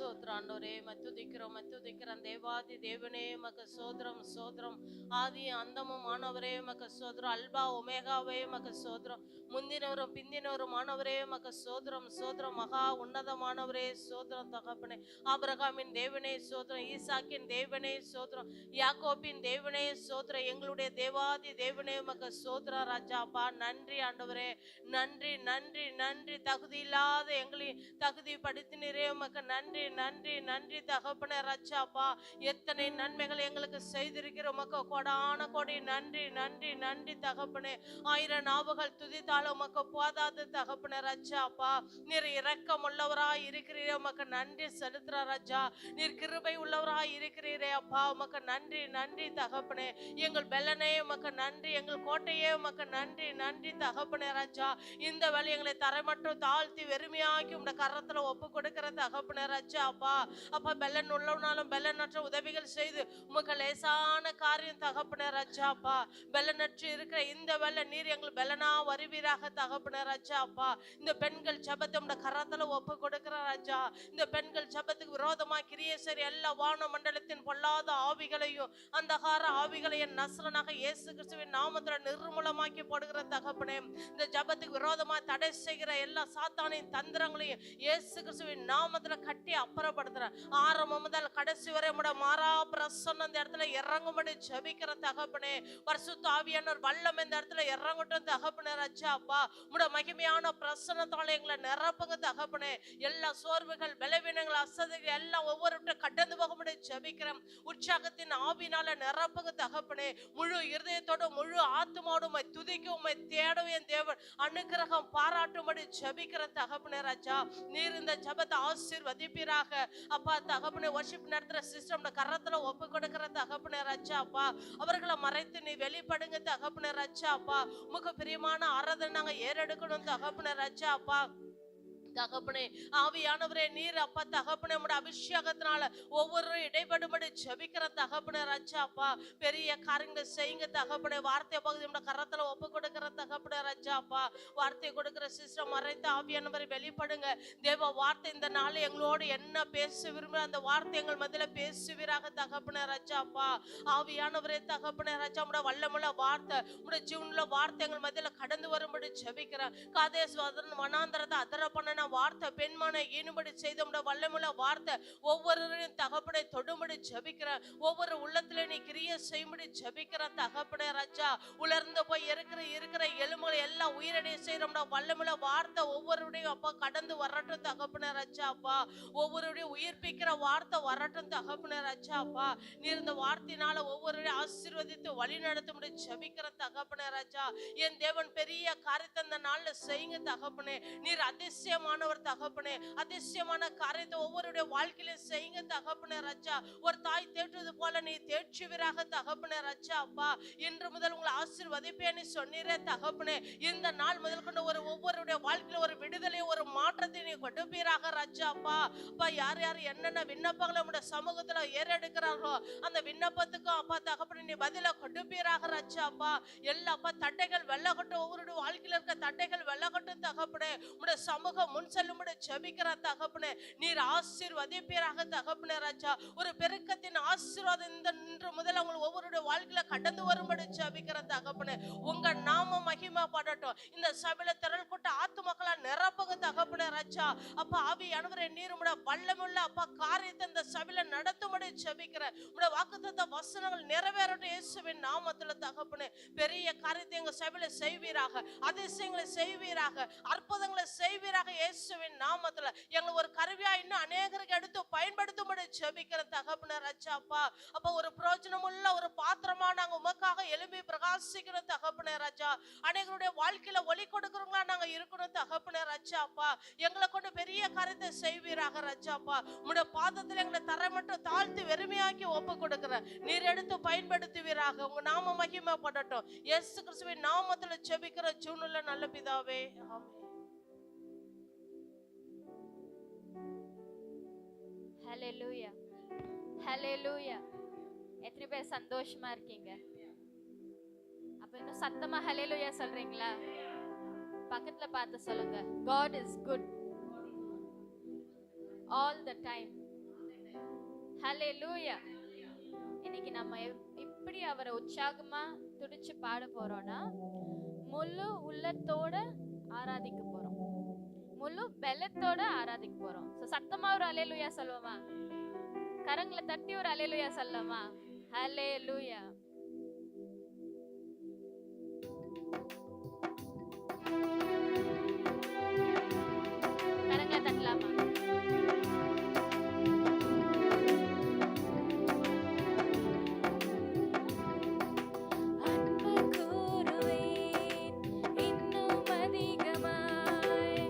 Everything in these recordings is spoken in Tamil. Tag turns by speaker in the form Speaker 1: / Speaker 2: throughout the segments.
Speaker 1: ஸ்தோத்திரம் ஆண்டவரே. துதிக்கிறோம் துதிக்கிறோம் தேவாதி தேவனே மக்கு சோதரம் சோதரம். ஆதி அந்தமும் ஆனவரே மக்கு சோதரம். அல்பா ஒமேகாவே மக்கு சோதரம். முந்தினவரும் பிந்தினவரும் ஆனவரே மக்கு சோதரம் சோதரம். மகா உன்னதமானவரே சோதரம் தகப்பனே. ஆபிரகாமின் தேவனே சோதரம். ஈசாக்கின் தேவனே சோதரம். யாக்கோபின் தேவனே சோதரம். எங்களுடைய தேவாதி தேவனே மக்கு சோதரம் ராஜாப்பா. நன்றி ஆண்டவரே, நன்றி நன்றி நன்றி. தகுதி இல்லாத எங்களை தகுதி படுத்தினரே உமக்கு நன்றி நன்றி நன்றி தகப்பனே ரச்சாப்பா. எத்தனை நன்மைகள் எங்களுக்கு செய்திருக்கிற உமக்கு கொடான கொடி நன்றி நன்றி நன்றி தகப்பனே. 1000 நாவுகள் துதித்தாலும் உமக்கு போதாது தகப்பனே ரச்சாப்பா. நீர் இரக்கம் உள்ளவராய் இருக்கிறீரே உமக்கு நன்றி செலுத்துற ராஜா. நீர் கிருபை உள்ளவராய் இருக்கிறீரே அப்பா உமக்கு நன்றி நன்றி தகப்பனே. எங்கள் பெலனே உமக்கு நன்றி, எங்கள் கோட்டையே உமக்கு நன்றி நன்றி தகப்பனே ராஜா. இந்த வேலை எங்களை தரை மட்டும் தாழ்த்தி வெறுமையாக்கி உங்க கரத்துல ஒப்பு கொடுக்கிற தகப்பனே ராஜா அப்பா. அப்பா பெலன் உள்ளவனாலும் பெலனற்ற உதவிகள் செய்து உமக்கு லேசான காரியம் தகப்பனே ராஜா அப்பா. பெலனற்று இருக்கிற இந்த வேலை நீர் எங்கள் பெலனா வருவீராக தகப்பனே ராஜா அப்பா. இந்த பெண்கள் ஜபத்தை உங்க கரத்துல ஒப்பு கொடுக்கிற ராஜா. இந்த பெண்கள் ஜபத்துக்கு விரோதமா கிரியேசரி எல்லா வான மண்டலத்தின் பொல்லாத ஆவிகளையும் அந்தகார ஆவிகளையும் நஸ்ரனாக இயேசு கிறிஸ்துவின் நாமத்துல நிர்மூலமாக்கி போடுகிற தகப்பனே. இந்த ஜபத்துக்கு விரோதமா தடை செய்கிற எல்லா சாத்தானின் தந்திரங்களையும் இயேசு கிறிஸ்துவின் நாமத்துல கட்டி அப்புறப்படுத்துற. ஆரம்பம் முதல் கடைசி வரை உம்முடைய மாறா பிரசன்னம் இந்த இடத்துல இறங்கும்படி ஜெபிக்கிற தகப்பனே. பரிசுத்த ஆவியானவர் வல்லம் இந்த இடத்துல இறங்கட்டும் தகப்பனே ராஜா அப்பா. உம்முடைய மகிமையான பிரசன்னத்தால எங்களை நிரப்புங்க தகப்பனே. எல்லா சோர்வுகள் பலவீனங்கள் அசதிகள் எல்லாம் ஒவ்வொரு கடந்து போகும்படி ஜெபிக்கிறோம். உற்சாகத்தின் ஆவினால நிரப்புங்க தகப்பனே. முழு இருதயத்தோட முழு ஆத்மாவோட உம்மை துதிக்கும் உம்மை தேடும் என் தேவன் அனுக்கிரகம் பாராட்டும்படி ஜெபிக்கிற தகப்பனே ராஜா. நீர் இந்த ஜபத்தை ஆசீர்வதிப்பீராக அப்பா தகப்பனே. வர்ஷிப் நடத்துற சிஸ்டம் கரத்துல ஒப்பு கொடுக்கிற தகப்பனே ராஜா அப்பா. அவர்களை மறைத்து நீ வெளிப்படுங்க தகப்பனே ராஜா அப்பா. உமக்கு பிரியமான ஆராதனை நாங்க ஏறெடுக்கணும் தகப்பனே ராஜா அப்பா. தகப்பனே ஆவியானவரே நீர் அப்பா தகப்பனே உம்முடைய அபிஷேகத்தினால ஒவ்வொருவரும் இடைபடும்படி ஜெபிக்கிற தகப்பனே ராஜா அப்பா. பெரிய காரியங்கள் செய்யுங்க தகப்பனே. வார்த்தை பகுதி உம்முடைய கரத்துல ஒப்பு கொடுக்கிற தகப்பனே ராஜா அப்பா. வார்த்தை கொடுக்கிற சிஸ்டம் மறைத்து ஆவியானவரை வெளிப்படுங்க தேவ. வார்த்தை இந்த நாள் எங்களோடு என்ன பேச விரும்புகிற அந்த வார்த்தை எங்கள் மத்தியில பேசுவீராக தகப்பனே ராஜா அப்பா. ஆவியானவரே தகப்பனே ராஜா உம்முடைய வல்லமுள்ள வார்த்தை உம்முடைய ஜீவனுள்ள வார்த்தை எங்கள் மத்தியில கடந்து வரும்படி ஜெபிக்கிறேன். காதேஸ் வனாந்தரத்தை அதர பண்ண வார்த்தை பெண்மனை ஈனும்படி செய்த வல்லமுள்ள வார்த்தை ஒவ்வொருவரையும் தகப்பனை தொடும்படி ஜெபிக்கிறேன். ஒவ்வொரு உள்ளத்துல நீ கிரியை செய்யும்படி ஜெபிக்கிறேன் தகப்பனே ராஜா. உலர்ந்து போய் இருக்கிற எலும்புகளை எல்லாம் உயிரடைய செய்யற வல்லமுள்ள வார்த்தை ஒவ்வொருடையும் அப்பா கடந்து வரட்டும் தகப்பனே ராஜா அப்பா. ஒவ்வொருடையும் உயிர்ப்பிக்கிற வார்த்தை வரட்டும் தகப்பனே ராஜா அப்பா. நீர் இந்த வார்த்தையினால ஒவ்வொருடையும் ஆசீர்வதித்து வழி நடத்தும்படி ஜெபிக்கிற தகப்பனே ராஜா. என் தேவன் பெரிய காரியத்தை இந்த நாள்ல செய்யுங்க தகப்பனே. நீர் அதிசயமானவர் தகப்பனே. அதிசயமான காரியத்தை ஒவ்வொருடைய வாழ்க்கையில செய்யுங்க தகப்பனே ராஜா. ஒரு தாய் தேற்றுவது போல நீ தேற்றுவீராக தகப்பனே ராஜா அப்பா. இன்று முதல் உங்களை ஆசீர்வதிப்பேன்னு சொன்னீரே தகப்பனே. இந்த நாள் முதல் கொண்டு ஒவ்வொருடைய வாழ்க்கையில ஒரு விடுதலை ஒரு மாற்றத்தை நீ கொடுப்பீராக ராஜா அப்பா. அப்பா யார் யார் என்னென்ன விண்ணப்பங்களை உடைய சமூகத்துல ஏறெடுக்கிறார்களோ அந்த விண்ணப்பத்துக்கும் அப்பா தகப்பனே நீ பதில கொடுப்பீராக ராஜா அப்பா. எல்லா அப்பா தட்டைகள் வெள்ளகட்டும் ஒவ்வொருடைய வாழ்க்கையில இருக்க தட்டைகள் வெள்ளகட்டும் தகப்பனே. உடைய சமூகம் முன் செல்லும்படி ஜெபிக்கிற தகப்பனே. நீர் ஆசீர்வதிப்பீராக தகப்பனே ராஜா. ஒரு பெருக்கத்தின் ஆசீர்வாதம் இன்று முதல் அவங்க ஒவ்வொருடைய வாழ்க்கையில கடந்து வரும்படி ஜெபிக்கிற தகப்பனே. உங்க நாம மகிமைப்படட்டும். இந்த சபையில திரள் கூட்ட ஆத்துமக்களா நிரப்புங்க தகப்பனே ராஜா அப்பா. ஆவியானவரே நீர் உம்முடைய வல்லமுள்ள அப்பா காரியத்தை இந்த சபையில நடத்தும்படி ஜெபிக்கிறேன். உம்முடைய வாக்குத்தத்த வசனங்கள் நிறைவேறட்டும் இயேசுவின் நாமத்துல தகப்பனே. பெரிய காரியத்தை எங்க சபையில செய்வீராக, அதிசயங்களை செய்வீராக, அற்புதங்களை செய்வீராக இயேசுவின் நாமத்துல. எங்களை ஒரு கருவியா இன்னும் அநேகருக்கு எடுத்து பயன்படுத்தும்படி ஜெபிக்கிற தகப்பனே ராஜா அப்பா. அப்ப ஒரு பிரயோஜனமுள்ள ஒரு பாத்திரமா நாங்க உமக்காக எழுப்பி பிரகாசிக்கணும் தகப்பனே ராஜா. அநேகருடைய வாழ்க்கையில ஒளி கொடுக்கிறவங்களா நாங்க இருக்கணும் தகப்பனே ராஜா அப்பா. எங்களை கொண்டு பெரிய காரியத்தை செய்வீராக ராஜா அப்பா. உம்முடைய பாதத்துல எங்களை தரை மட்டும் தாழ்த்தி வெறுமையாக்கி ஒப்பு கொடுக்கிற நீர் எடுத்து பயன்படுத்துவீராக. உங்க நாம மகிமைப்படட்டும் இயேசு கிறிஸ்துவின் நாமத்துல ஜெபிக்கிற ஜீவனுள்ள நல்ல பிதாவே ஆமென்.
Speaker 2: ஹல்லேலூயா ஹல்லேலூயா. எத்தனை பேர் சந்தோஷமா இருக்கீங்க? அப்ப இன்னும் சத்தமா ஹல்லேலூயா சொல்றீங்களா? பக்கத்துல பார்த்து சொல்லுங்க, God is good all the time. ஹalleluya. இன்னைக்கு நம்ம இப்படி அவரை உற்சாகமா துடிச்சு பாட போறோம்னா முழு உள்ளத்தோட ஆராதிக்க போறோம், முழு பலத்தோட ஆராதிக்க போறோம். சத்தமா ஒரு ஹalleluya சொல்லுவோமா? கரங்களை தட்டி ஒரு ஹalleluya சொல்லலாமா? ஹalleluya. கரங்களை தட்டலாமா?
Speaker 3: அன்பு கூறுவேன் இன்னும் அதிகமாய்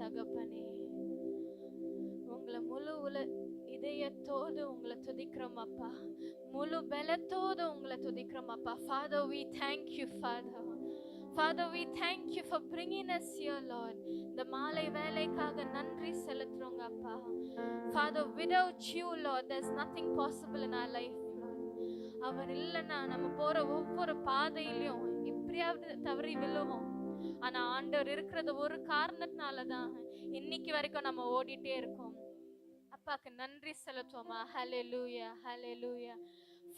Speaker 2: தகப்பனே. உங்களை முழு இதயத்தோடு உங்களை துதிக்கிறோம் அப்பா. முழு பலத்தோடு உங்களை துதிக்கிறோம் அப்பா. Father, we thank you, Father. Father, we thank you for bringing us here, Lord. இந்த மாலை வேலைக்காக நன்றி செலுத்துறோங்க அப்பா. Father, without you, Lord, there's nothing possible in our life, Lord. அவர் இல்லைன்னா நம்ம போற ஒவ்வொரு பாதையிலையும் இப்படியாவது தவறி விழுவோம். ஆனா ஆண்டவர் இருக்கிறது ஒரு காரணத்தினாலதான் இன்னைக்கு வரைக்கும் நம்ம ஓடிட்டே இருக்கோம். அப்பாக்கு நன்றி செலுத்துவோமா? Hallelujah, hallelujah.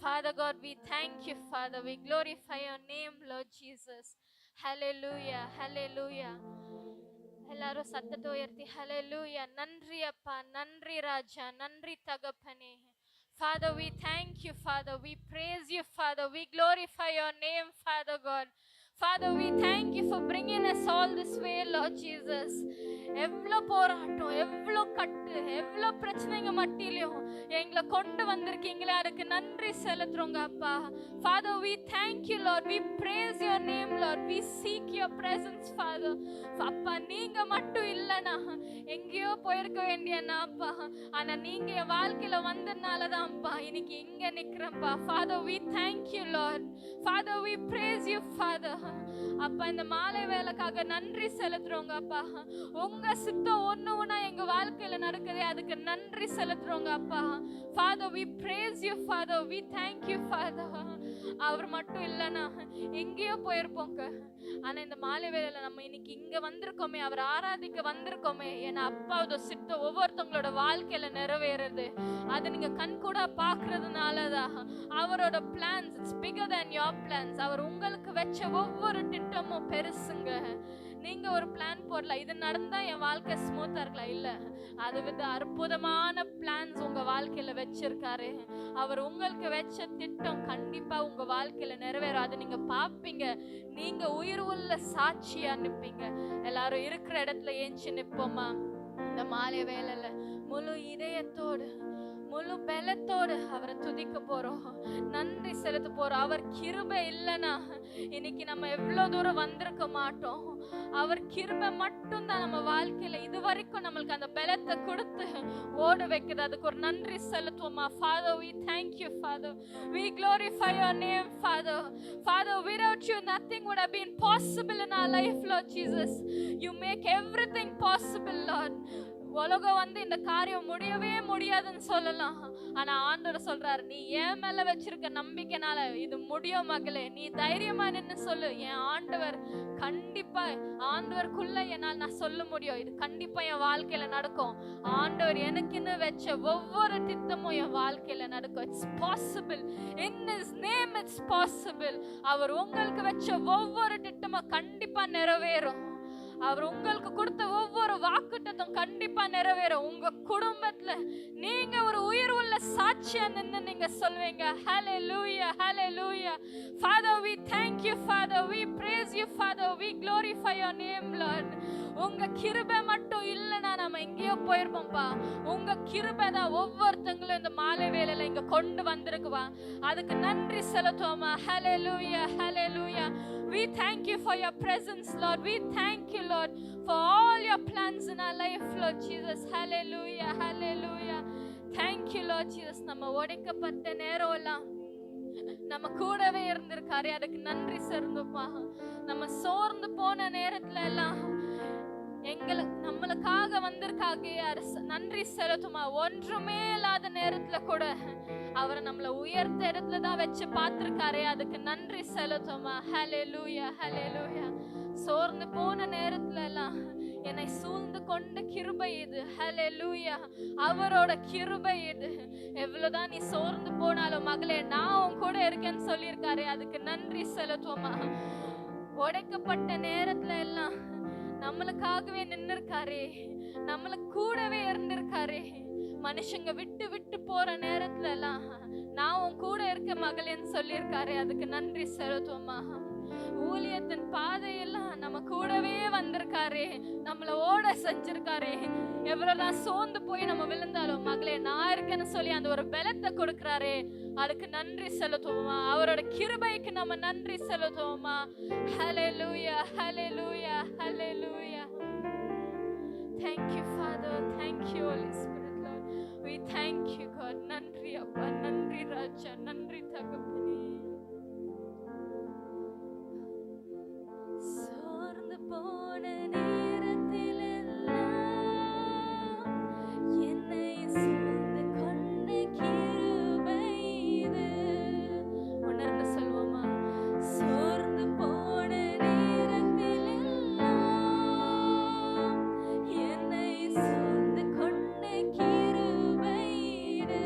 Speaker 2: Father God, we thank you, Father. We glorify your name, Lord Jesus. Hallelujah, hallelujah. எல்லாரும் சத்தத்தை உயர்த்தி hallelujah. நன்றி அப்பா, நன்றி ராஜா, நன்றி தகப்பனே. Father, we thank you, Father. We praise you, Father. We glorify your name, Father God. Father, we thank you for bringing us all this way, Lord Jesus. எவ்வளோ போராட்டம், எவ்வளோ கட்டு, எவ்வளோ பிரச்சனைங்க மட்டிலையும் எங்களை கொண்டு வந்திருக்கீங்களே, அதுக்கு நன்றி செலுத்துறோங்க அப்பா. Father, we thank you, Lord. We praise your name, Lord. We seek your presence, Father. அப்பா, நீங்க மட்டும் இல்லைனா எங்கேயோ போயிருக்க வேண்டியனா அப்பா. ஆனா நீங்க என் வாழ்க்கையில வந்ததுனாலதான் அப்பா இன்னைக்கு இங்க நிக்கிறேன்ப்பா. Father, we thank you, Lord. Father, we praise you, Father. அப்பா, இந்த மாலை வேலைக்காக நன்றி செலுத்துறோங்க அப்பா. உங்க சித்தம் ஒண்ணுனா எங்க வாழ்க்கையில நடக்குது, அதுக்கு நன்றி செலுத்துறோங்க அப்பா. Father, we praise you, Father. We thank you, Father. அவர் மட்டும் இல்லைனா எங்கேயோ போயிருப்போங்க. ஆனா இந்த மாலை வேலையில நம்ம இன்னைக்கு இங்க வந்திருக்கோமே, அவர் ஆராதிக்க வந்திருக்கோமே, ஏன்னா அப்பாவோட சித்தம் ஒவ்வொருத்தவங்களோட வாழ்க்கையில நிறைவேறுது. அது நீங்க கண் கூட பாக்குறதுனாலதான் அவரோட plans it's bigger than your plans. அவர் உங்களுக்கு வச்ச ஒவ்வொரு திட்டமும் பெருசுங்க. நீங்க ஒரு பிளான் போடலாம், இது நடந்தா என் வாழ்க்கை ஸ்மூத்தா இருக்கலாம், இல்ல அது வந்து அற்புதமான பிளான்ஸ் உங்க வாழ்க்கையில வச்சிருக்காரு. அவர் உங்களுக்கு வச்ச திட்டம் கண்டிப்பா உங்க வாழ்க்கையில நிறைவேறும். அதை நீங்க பாப்பீங்க. நீங்க உயிர் உள்ள சாட்சியா நிப்பீங்க. எல்லாரும் இருக்கிற இடத்துல ஏஞ்சி நிப்போமா? இந்த மாலை வேளையில முழு இதயத்தோடு முழு பலத்தோடு அவரை துதிக்க போறோம், நன்றி செலுத்த போறோம். அவர் கிருபை இல்லைன்னா இன்னைக்கு நம்ம எவ்வளவு தூரம் வந்திருக்க மாட்டோம். அவர் கிருபை மட்டும் தான் நம்ம வாழ்க்கையில இது வரைக்கும் நம்மளுக்கு அந்த பலத்தை கொடுத்து ஓட வைக்குது. அதுக்கு ஒரு நன்றி செலுத்துவோமா? Father, we thank you, Father. We glorify your name, Father. Father, without you nothing would have been possible in our life, Lord Jesus. You make everything possible, Lord. உலகம் வந்து இந்த காரியம் முடியவே முடியாதுன்னு சொல்லலாம், ஆனா ஆண்டவர் சொல்றாரு, நீ என் மேல வச்சிருக்க நம்பிக்கைனால இது முடியும் மகளே, நீ தைரியமா நின்னு சொல்லு. என் ஆண்டவர் கண்டிப்பா, ஆண்டவருக்குள்ள என்னால் நான் சொல்ல முடியும், இது கண்டிப்பா என் வாழ்க்கையில நடக்கும். ஆண்டவர் எனக்குன்னு வச்ச ஒவ்வொரு திட்டமும் என் வாழ்க்கையில நடக்கும். It's possible in his name, it's possible. அவர் உங்களுக்கு வச்ச ஒவ்வொரு திட்டமும் கண்டிப்பா நிறைவேறும். அவர் உங்களுக்கு கொடுத்த ஒவ்வொரு வாக்குத்தத்தம் கண்டிப்பா நிறைவேறும். உங்க குடும்பத்துல நீங்க ஒரு உயிர் உள்ள சாட்சியா நின்னு நீங்க சொல்வீங்க. Hallelujah, hallelujah. Father, we thank you, Father. We praise you, Father. We glorify your name, Lord. உங்க கிருபை மட்டும் இல்லைன்னா நம்ம எங்கேயோ போயிருப்போம்பா. உங்க கிருபை தான் ஒவ்வொருத்தங்களும் இந்த மாலை வேளையில இங்க கொண்டு வந்திருக்குவா. அதுக்கு நன்றி செலுத்துவோமா? Hallelujah, hallelujah. We thank you for your presence, Lord. We thank you, Lord, for all your plans in our life, Lord Jesus. Hallelujah, hallelujah. Thank you, Lord Jesus. நம்ம உடைக்கப்பட்ட நேரம் எல்லாம் நம்ம கூடவே இருந்திருக்காரு, அதுக்கு நன்றி செலுத்துவோமா? நம்ம சோர்ந்து போன நேரத்துல எல்லாம் நம்மளுக்காக வந்திருக்காக நன்றி செலுத்துமா? ஒன்றுமே இல்லாத நேரத்துல கூட அவரை நம்மள உயர்ந்த இடத்துல தான் வச்சு பார்த்திருக்காரே, அதுக்கு நன்றி செலுத்துமா? Hallelujah, hallelujah. சோர்ந்து போன நேரத்துல எல்லாம் என்னை சூழ்ந்து கொண்ட கிருபை இது. Hallelujah. அவரோட கிருபை இது. எவ்வளவுதான் நீ சோர்ந்து போனாலும் மகளே, நான் உன் கூட இருக்கேன்னு சொல்லியிருக்காரு, அதுக்கு நன்றி செலுத்துவோமா? உடைக்கப்பட்ட நேரத்துல எல்லாம் நம்மளுக்காகவே நின்னுருக்காரே, நம்மளுக்கு கூடவே இருந்திருக்காரே. மனுஷங்க விட்டு விட்டு போற நேரத்துல எல்லாம் நான் உன் கூட இருக்க மகளேன்னு சொல்லியிருக்காரு, அதுக்கு நன்றி செலுத்துவோமா? ஊழியத்தின் பாதையெல்லாம் நம்ம கூடவே வந்திருக்காரே, நம்மள ஓட செஞ்சிருக்காரே. எவ்வளவுதான் சோர்ந்து போய் நம்ம விழுந்தாலும் மகளே நான் இருக்கேன்னு சொல்லி அந்த ஒரு பலத்தை கொடுக்கிறாரே, அதுக்கு நன்றி செலுத்துவோமா? அவரோட கிருபைக்கு நம்ம நன்றி செலுத்துவோமா? Hallelujah, hallelujah, hallelujah. Thank you, Father. Thank you, Holy Spirit, Lord. We thank you, God. நன்றி அப்பா, நன்றி ராஜா, நன்றி தகப்பனே. சோர்ந்து போன நேரத்திலெல்லாம் என்னை சூழ்ந்து கொண்ட கிருபை இது. உணர்ந்து சொல்வோமா? சோர்ந்து போன நேரத்திலெல்லாம் என்னை சூழ்ந்து கொண்ட கிருபை இது.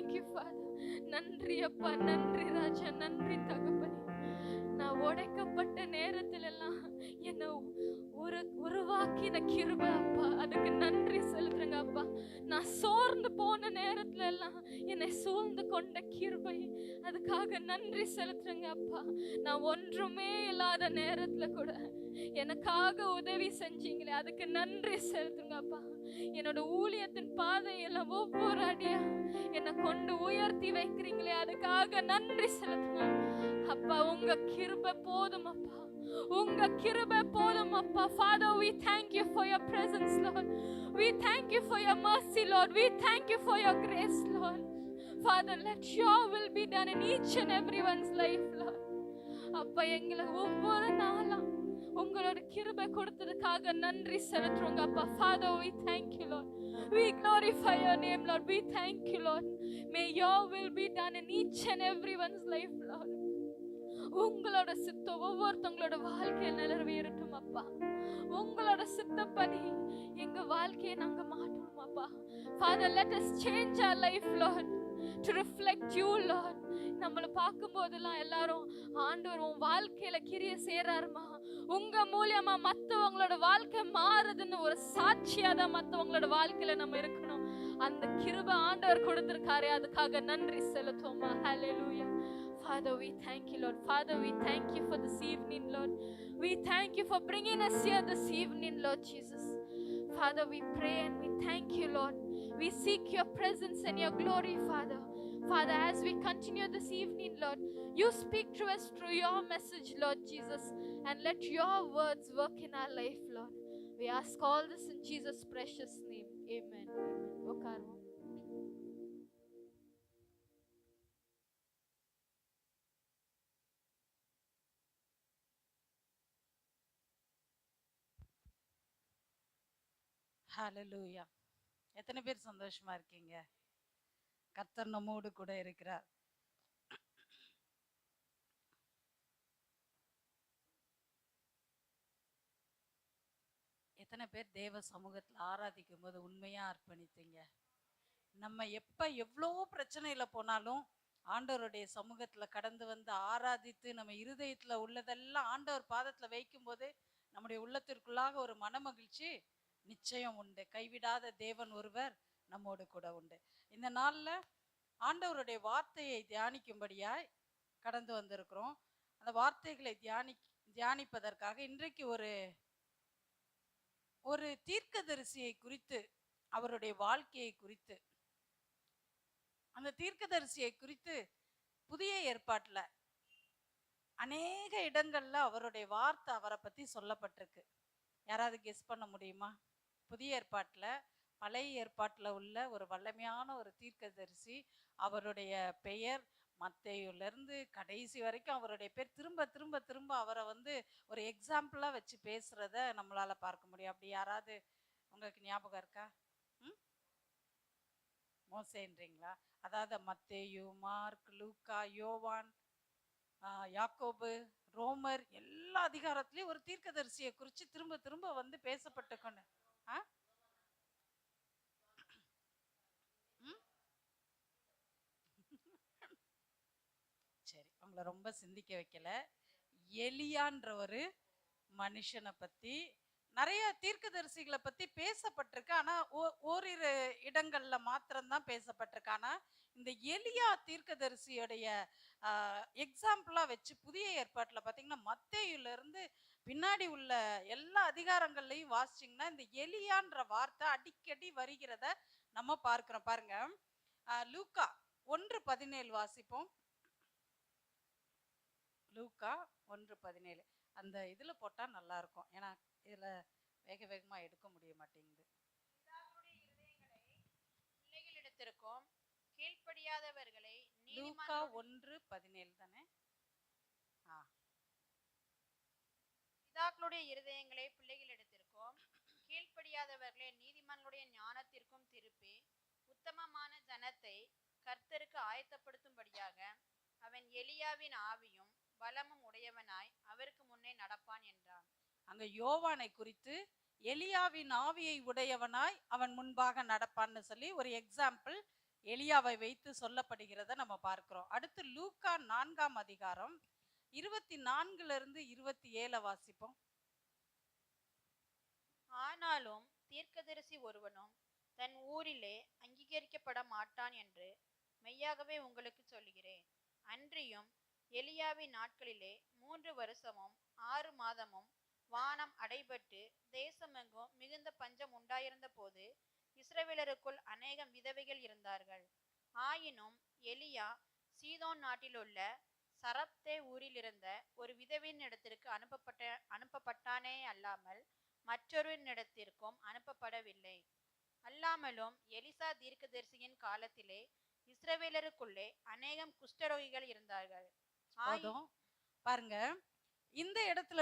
Speaker 2: Thank you father. நன்றி அப்பா, நன்றி ராஜா, நன்றி தகப்பனே. நான் உடைக்கப்பட்ட நேரத்துல எல்லாம் என்ன உருவாக்கின கிருபை அப்பா, அதுக்கு நன்றி செலுத்துறேங்க அப்பா. நான் சோர்ந்து போன நேரத்துல எல்லாம் என்னை சூழ்ந்து கொண்ட கிருபை, அதுக்காக நன்றி செலுத்துறேங்க அப்பா. நான் ஒன்றுமே இல்லாத நேரத்துல கூட எனக்காக உதவி செஞ்சீங்களே, அதுக்கு நன்றி செலுத்துங்க அப்பா. என்னோட ஊழியத்தின் பாதையெல்லாம் ஒவ்வொரு அடியா என்னை கொண்டு உயர்த்தி வைக்கிறீங்களே, அதுக்காக நன்றி செலுத்துங்க அப்பா. உங்க கிருபை போதும் அப்பா, உங்க கிருபை போதும் அப்பா. Father, we thank you for your presence, Lord. We thank you for your mercy, Lord. We thank you for your grace, Lord. Father, let your will be done in each and everyone's life, Lord. அப்பா, எங்களை ஒவ்வொரு நாளும் உங்களோட கிருபை கொடுத்ததுக்காக நன்றி செலுத்துறோங்க அப்பா. Father, we thank you, Lord. We glorify your name, Lord. We thank you, Lord. May your will be done in each and everyone's life, Lord. உங்களோட சித்தம் ஒவ்வொருத்தவங்களோட வாழ்க்கையில் நிறைவேறட்டும் அப்பா. உங்களோட சித்தப்படி எங்க வாழ்க்கையை நாங்க மாற்றணும் அப்பா. Father, let us change our life, Lord, to reflect you, Lord. நம்மளை பார்க்கும் போதெல்லாம் எல்லாரும் ஆண்டவர் உன் வாழ்க்கையில கிரிய செய்யறாருமா, உங்க மூலியமா மத்தவங்களோட வாழ்க்கை மாறுதுன்னு ஒரு சாட்சியா தான் மத்தவங்களோட வாழ்க்கையில நம்ம இருக்கணும். அந்த கிருபை ஆண்டவர் கொடுத்திருக்காரு, அதுக்காக நன்றி செலுத்துவோமா. Hallelujah. Father, we thank you, Lord. Father, we thank you for this evening, Lord. We thank you for bringing us here this evening, Lord Jesus. Father, we pray and we thank you, Lord. We seek your presence and your glory, Father. Father, as we continue this evening, Lord, you speak to us through your message, Lord Jesus, and let your words work in our life, Lord. We ask all this in Jesus' precious name. Amen. Amen. உட்காருவோம்.
Speaker 3: ஹalleluya. எத்தனை பேர் சந்தோஷமா இருக்கீங்க? கர்த்தர் நம்மோடு கூட இருக்கிறார். எத்தனை பேர் தேவ சமூகத்தில் ஆராதிக்கும் போது உண்மையா அர்ப்பணித்தீங்க? நம்ம எவ்வளோ பிரச்சனையில போனாலும் ஆண்டவருடைய சமூகத்துல கடந்து வந்து ஆராதித்து நம்ம இருதயத்துல உள்ளதெல்லாம் ஆண்டவர் பாதத்துல வைக்கும் போது நம்முடைய உள்ளத்திற்குள்ளாக ஒரு மனமகிழ்ச்சி நிச்சயம் உண்டு. கைவிடாத தேவன் ஒருவர் நம்மோடு கூட உண்டு. இந்த நாள்ல ஆண்டவருடைய வார்த்தையை தியானிக்கும்படியாய் கடந்து வந்திருக்கிறோம். அந்த வார்த்தைகளை தியானிப்பதற்காக இன்றைக்கு ஒரு தீர்க்கதரிசியை குறித்து, அவருடைய வாழ்க்கையை குறித்து, அந்த தீர்க்கதரிசியை குறித்து புதிய ஏற்பாட்டுல அநேக இடங்கள்ல அவருடைய வார்த்தை அவரை பத்தி சொல்லப்பட்டிருக்கு. யாராவது கெஸ் பண்ண முடியுமா? புதிய ஏற்பாட்டுல பழைய ஏற்பாட்டுல உள்ள ஒரு வல்லமையான ஒரு தீர்க்கதரிசி, அவருடைய பெயர் மத்தேயுலேருந்து கடைசி வரைக்கும் அவருடைய பேர் திரும்ப திரும்ப திரும்ப அவரை ஒரு எக்ஸாம்பிளா வச்சு பேசுறத நம்மளால பார்க்க முடியும். அப்படி யாராவது உங்களுக்கு ஞாபகம் இருக்கா? மோசேன்றீங்களா? அதாவது மத்தேயு, மார்க், லூக்கா, யோவான், யாக்கோபு, ரோமர் எல்லா அதிகாரத்திலையும் ஒரு தீர்க்கதரிசியை குறித்து திரும்ப திரும்ப பேசப்பட்டு கொண்டு சரி, உங்களை ரொம்ப சிந்திக்க வைக்கல. எலியான்ற ஒரு மனுஷனை பத்தி நிறைய தீர்க்கதரிசிகளை பத்தி பேசப்பட்டிருக்கு. ஆனா ஓரிரு இடங்கள்ல மாத்திரம்தான் பேசப்பட்டிருக்கு. ஆனா இந்த எலியா தீர்க்கதரிசியோடைய எக்ஸாம்பிளா வச்சு புதிய ஏற்பாட்டுல பாத்தீங்கன்னா மத்தேயுல இருந்து பின்னாடி உள்ள எல்லா அதிகாரங்கள்லையும் வாசிச்சிங்கன்னா இந்த எலியான்ற வார்த்தை அடிக்கடி வருகிறத நம்ம பார்க்கிறோம். பாருங்க, லூக்கா 1:17 வாசிப்போம். லூக்கா 1:17 அந்த இதுல போட்டா நல்லா இருக்கும். ஏன்னா இதுல வேக வேகமா எடுக்க முடிய மாட்டேங்குது.
Speaker 4: பிள்ளைகளிடத்திற்கும் கீழ்ப்படியாதவர்களை
Speaker 3: லூக்கா 1:17 தானே?
Speaker 4: பிதாக்களுடைய இருதயங்களை பிள்ளைகளிடத்திற்கும் கீழ்ப்படியாதவர்களை நீதிமான்களுடைய ஞானத்திற்கும் திருப்பி உத்தமமான ஜனத்தை கர்த்தருக்கு ஆயத்தப்படுத்தும்படியாக அவன் எலியாவின் ஆவியும் பலமும் உடையவனாய் அவருக்கு முன்னே நடப்பான் என்றான்.
Speaker 3: அங்க யோவானை குறித்து எலியாவின் ஆவியை உடையவனாய் அவன் முன்பாக நடப்பான்னு சொல்லி ஒரு எக்ஸாம்பிள் எலியாவை வைத்து சொல்லப்படுகிறத நம்ம பார்க்கிறோம். அடுத்து லூக்கா 4ஆம் அதிகாரம் 24 27 வாசிப்போம்.
Speaker 4: ஆனாலும் தீர்க்கதரிசி ஒருவனும் தன் ஊரிலே அங்கீகரிக்கப்பட மாட்டான் என்று மெய்யாகவே உங்களுக்கு சொல்லுகிறேன். அன்றியும் எலியாவின் நாட்களிலே 3 வருஷமும் 6 மாதமும் வானம் அடைபட்டு தேசமெங்கும் மிகுந்த பஞ்சம் உண்டாயிருந்த போது இஸ்ரவேலருக்குள் அநேகம் விதவைகள் இருந்தார்கள். ஆயினும் எலியா சீதோன் நாட்டிலுள்ள சரப்தே ஊரிலிருந்த ஒரு விதவையின் இடத்திற்கு அனுப்பப்பட்டானே அல்லாமல் மற்றொருவனிடத்திற்கும் அனுப்பப்படவில்லை. அல்லாமலும் எலிசா தீர்க்கதரிசியின் காலத்திலே இஸ்ரவேலருக்குள்ளே அநேகம் குஷ்டரோகிகள் இருந்தார்கள்.
Speaker 3: போதும் பாருங்க, இந்த இடத்துல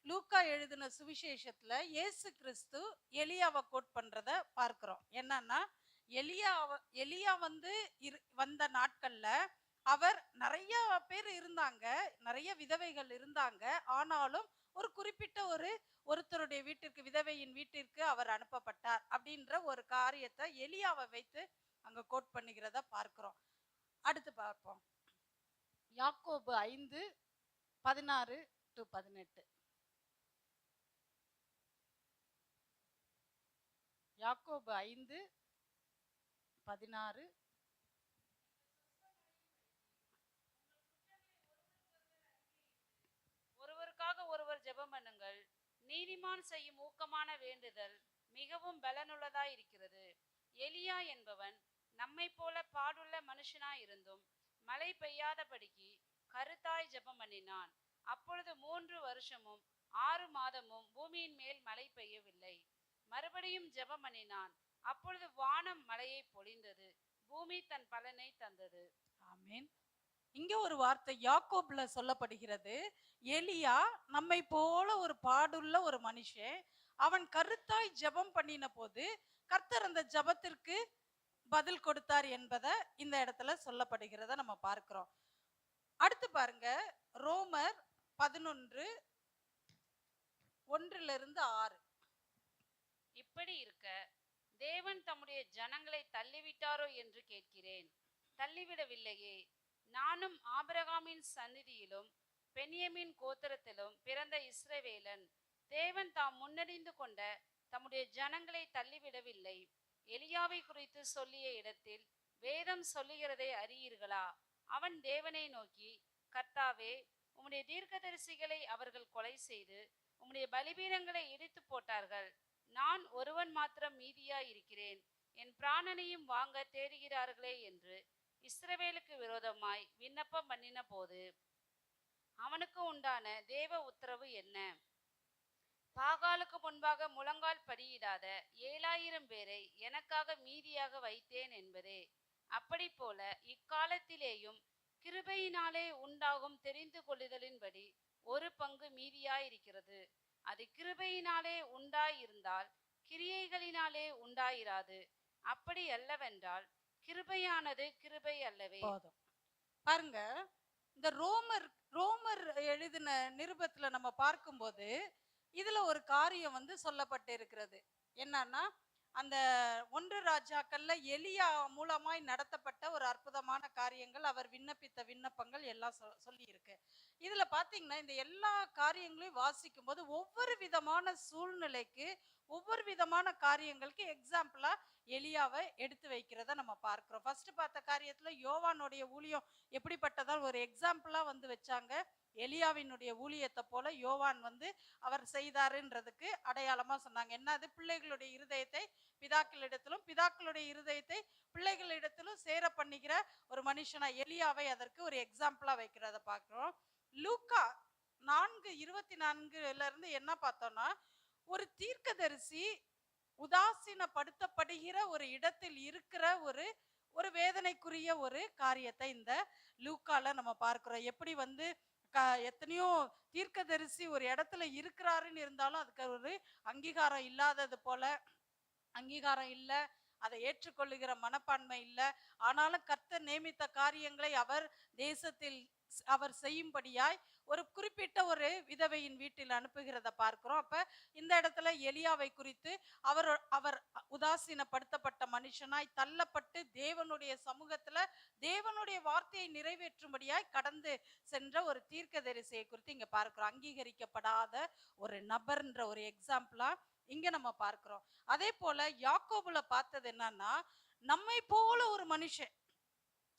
Speaker 3: லூக்கா எழுதின சுவிசேஷத்துல இயேசு கிறிஸ்து எலியாவை கோட் பண்றத பார்க்கிறோம். என்னன்னா எலியா வந்து வந்த நாட்கள்ல அவர் நிறைய பேர் இருந்தாங்க, நிறைய விதவைகள் இருந்தாங்க. ஆனாலும் ஒரு குறிப்பிட்ட ஒருத்தருடைய வீட்டிற்கு, விதவையின் வீட்டிற்கு அவர் அனுப்பப்பட்டார் அப்படின்ற ஒரு காரியத்தை எலியாவை வைத்து அங்க கோட் பண்ணுகிறத பார்க்கிறோம். அடுத்து பார்ப்போம். யாக்கோபு 5:16-18. யாக்கோபு 5:16.
Speaker 5: ஒருவருக்காக ஒருவர் ஜெபம் பண்ணுங்கள். நீதிமான் செய்யும் ஊக்கமான வேண்டுதல் மிகவும் பலனுள்ளதாய் இருக்கிறது. எலியா என்பவன் நம்மை போல பாடுள்ள மனுஷனாய் இருந்தும் மழை பெய்யாதபடிக்கு கருத்தாய் ஜெபம் பண்ணினான். அப்பொழுது 3 வருஷமும் 6 மாதமும் பூமியின் மேல் மழை பெய்யவில்லை. மறுபடியும் ஜெபம் பண்ணினான். அப்பொழுது வானம் மழையை பொழிந்தது, பூமி தன் பலனை தந்தது.
Speaker 3: ஆமென். இங்க ஒரு வார்த்தை யாக்கோப்ல சொல்லப்படுகிறது. எலியா நம்மை போல ஒரு பாடுள்ள ஒரு மனுஷன். அவன் கருத்தாய் ஜெபம் பண்ணின போது கர்த்தர் அந்த ஜெபத்திற்கு பதில் கொடுத்தார் என்பதை இந்த இடத்துல சொல்லப்படுகிறத நம்ம பார்க்கிறோம். அடுத்து பாருங்க, ரோமர் 11:1-6.
Speaker 5: இப்படி இருக்க தேவன் தம்முடைய ஜனங்களை தள்ளிவிட்டாரோ என்று கேட்கிறேன். தள்ளிவிடவில்லையே. நானும் ஆபிரகாமின் சந்நிதியிலும் பென்யமீன் கோத்திரத்திலும் பிறந்த இஸ்ரவேலன். தேவன் தாம் முன்னறிந்து கொண்ட தம்முடைய ஜனங்களை தள்ளிவிடவில்லை. எலியாவை குறித்து சொல்லிய இடத்தில் வேதம் சொல்லுகிறதை அறியீர்களா? அவன் தேவனை நோக்கி, கர்த்தாவே, உம்முடைய தீர்க்கதரிசிகளை அவர்கள் கொலை செய்து உம்முடைய பலிபீடங்களை இடித்து போட்டார்கள். நான் ஒருவன் மாத்திரம் மீதியாய் இருக்கிறேன். என் பிராணனையும் வாங்க தேடுகிறார்களே என்று இஸ்ரவேலுக்கு விரோதமாய் விண்ணப்பம் பண்ணின போது அவனுக்கு உண்டான தேவ உத்தரவு என்ன? பாகாலுக்கு முன்பாக முழங்கால் படியிடாத 7000 பேரை எனக்காக மீதியாக வைத்தேன் என்பதே. அப்படி போல இக்காலத்திலேயும் கிருபையினாலே உண்டாகும் தெரிந்து கொள்ளுதலின்படி ஒரு பங்கு மீதியாயிருக்கிறது. அது கிருபையினாலே உண்டாயிருந்தால் கிரியைகளினாலே உண்டாயிராது. அப்படி அல்லவென்றால் கிருபையானது கிருபை அல்லவே.
Speaker 3: போதும் பாருங்க, இந்த ரோமர் எழுதின நிருபத்துல நம்ம பார்க்கும்போது இதுல ஒரு காரியம் வந்து சொல்லப்பட்டு இருக்கிறது. என்னன்னா, அந்த 1 ராஜாக்கள்ல எலியா மூலமாய் நடத்தப்பட்ட ஒரு அற்புதமான காரியங்கள், அவர் விண்ணப்பித்த விண்ணப்பங்கள் எல்லாம் சொல்லி இருக்கு. இதுல பாத்தீங்கன்னா, இந்த எல்லா காரியங்களையும் வாசிக்கும் போது ஒவ்வொரு விதமான சூழ்நிலைக்கு, ஒவ்வொரு விதமான காரியங்களுக்கு எக்ஸாம்பிளா எலியாவை எடுத்து வைக்கிறத நம்ம பார்க்கிறோம். ஃபர்ஸ்ட் பார்த்த காரியத்துல யோவானுடைய ஊழியம் எப்படிப்பட்டதா ஒரு எக்ஸாம்பிளா வந்து வச்சாங்க. எலியாவினுடைய ஊழியத்தை போல யோவான் வந்து அவர் செய்தாருன்றதுக்கு அடையாளமா சொன்னாங்க. என்னது? பிள்ளைகளுடைய இருதயத்தை பிதாக்களிடத்திலும் பிதாக்களுடைய இருதயத்தை பிள்ளைகளிடத்திலும் சேர பண்ணுகிற ஒரு மனுஷனா எலியாவை அதற்கு ஒரு எக்ஸாம்பிளா வைக்கிறத பார்க்கிறோம். லூக்கா 4:24 என்ன பார்த்தோம்னா, ஒரு தீர்க்கதரிசி உதாசீனப்படுத்தப்படுகிற ஒரு இடத்தில் இருக்கிற ஒரு வேதனைக்குரிய ஒரு காரியத்தை இந்த லூக்கால நம்ம பார்க்கிறோம். எப்படி வந்து எத்தனையோ தீர்க்கதரிசி ஒரு இடத்துல இருக்கிறாருன்னு இருந்தாலும் அதுக்கு ஒரு அங்கீகாரம் இல்லாதது போல, அங்கீகாரம் இல்லை, அதை ஏற்றுக்கொள்ளுகிற மனப்பான்மை இல்லை. ஆனாலும் கர்த்தர் நியமித்த காரியங்களை அவர் தேசத்தில் அவர் செய்யும்படியாய் ஒரு குறிப்பிட்ட ஒரு விதவையின் வீட்டில் அனுப்புகிறத பார்க்கிறோம். அப்ப இந்த இடத்துல எலியாவை குறித்து அவர் அவர் உதாசீனப்படுத்தப்பட்ட மனுஷனாய் தள்ளப்பட்டு தேவனுடைய சமூகத்துல தேவனுடைய வார்த்தையை நிறைவேற்றும்படியாய் கடந்து சென்ற ஒரு தீர்க்கதரிசியை குறித்து இங்க பார்க்கிறோம். அங்கீகரிக்கப்படாத ஒரு நபர்ன்ற ஒரு எக்ஸாம்பிளா இங்க நம்ம பார்க்கிறோம். அதே போல யாக்கோபுல பார்த்தது என்னன்னா, நம்மை போல ஒரு மனுஷன்,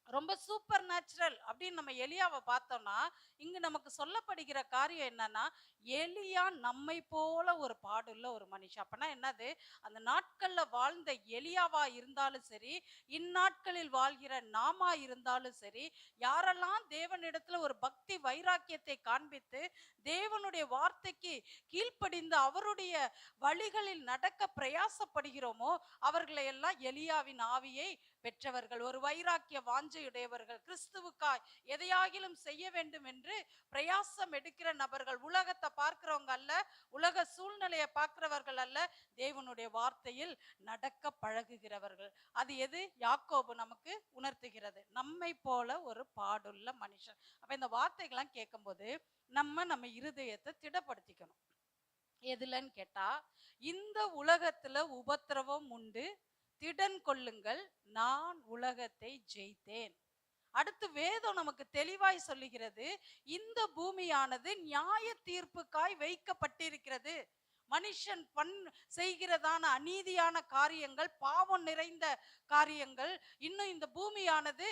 Speaker 3: ரொம்ப சூப்பர் நேச்சுரல் அப்படின்னு நம்ம எலியாவை பார்த்தோம்னா, இங்கு நமக்கு சொல்லப்படுகிற காரியம் என்னன்னா, எலியா நம்மை போல ஒரு பாடுள்ள ஒரு மனுஷன். அப்பனா என்னது, அந்த நாட்கள்ல வாழ்ந்த எலியாவா இருந்தாலும் சரி, இந்நாட்களில் வாழ்கிற நாமா இருந்தாலும் சரி, யாரெல்லாம் தேவனிடத்துல ஒரு பக்தி வைராக்கியத்தை காண்பித்து தேவனுடைய வார்த்தைக்கு கீழ்ப்படிந்து அவருடைய வழிகளில் நடக்க பிரயாசப்படுகிறோமோ அவர்களை எல்லாம் எலியாவின் ஆவியை பெற்றவர்கள், ஒரு வைராக்கிய வாஞ்சையுடையவர்கள், கிறிஸ்துவுக்காய் எதையாகிலும் செய்ய வேண்டும் என்று பிரயாசம் எடுக்கிற நபர்கள், உலகத்தை பார்க்கிறவங்க அல்ல, உலக சூழ்நிலையை பார்க்கிறவர்கள் அல்ல, தேவனுடைய வார்த்தையில் நடக்க பழகுகிறவர்கள். அது எது யாக்கோபு நமக்கு உணர்த்துகிறது, நம்மை போல ஒரு பாடுள்ள மனுஷன். அப்ப இந்த வார்த்தைகள்லாம் கேட்கும்போது நம்ம இருதயத்தை திடப்படுத்திக்கணும். எதுலன்னு கேட்டா, இந்த உலகத்துல உபத்திரவம் உண்டு, திடன் கொள்ளுங்கள், நான் உலகத்தை ஜெயித்தேன். அடுத்து வேதம் நமக்கு தெளிவாய் சொல்லுகிறது, இந்த பூமியானது நியாய தீர்ப்புக்காய் வைக்கப்பட்டிருக்கிறது. மனுஷன் செய்கிறதான அநீதியான காரியங்கள், பாவம் நிறைந்த காரியங்கள், இன்னும் இந்த பூமியானது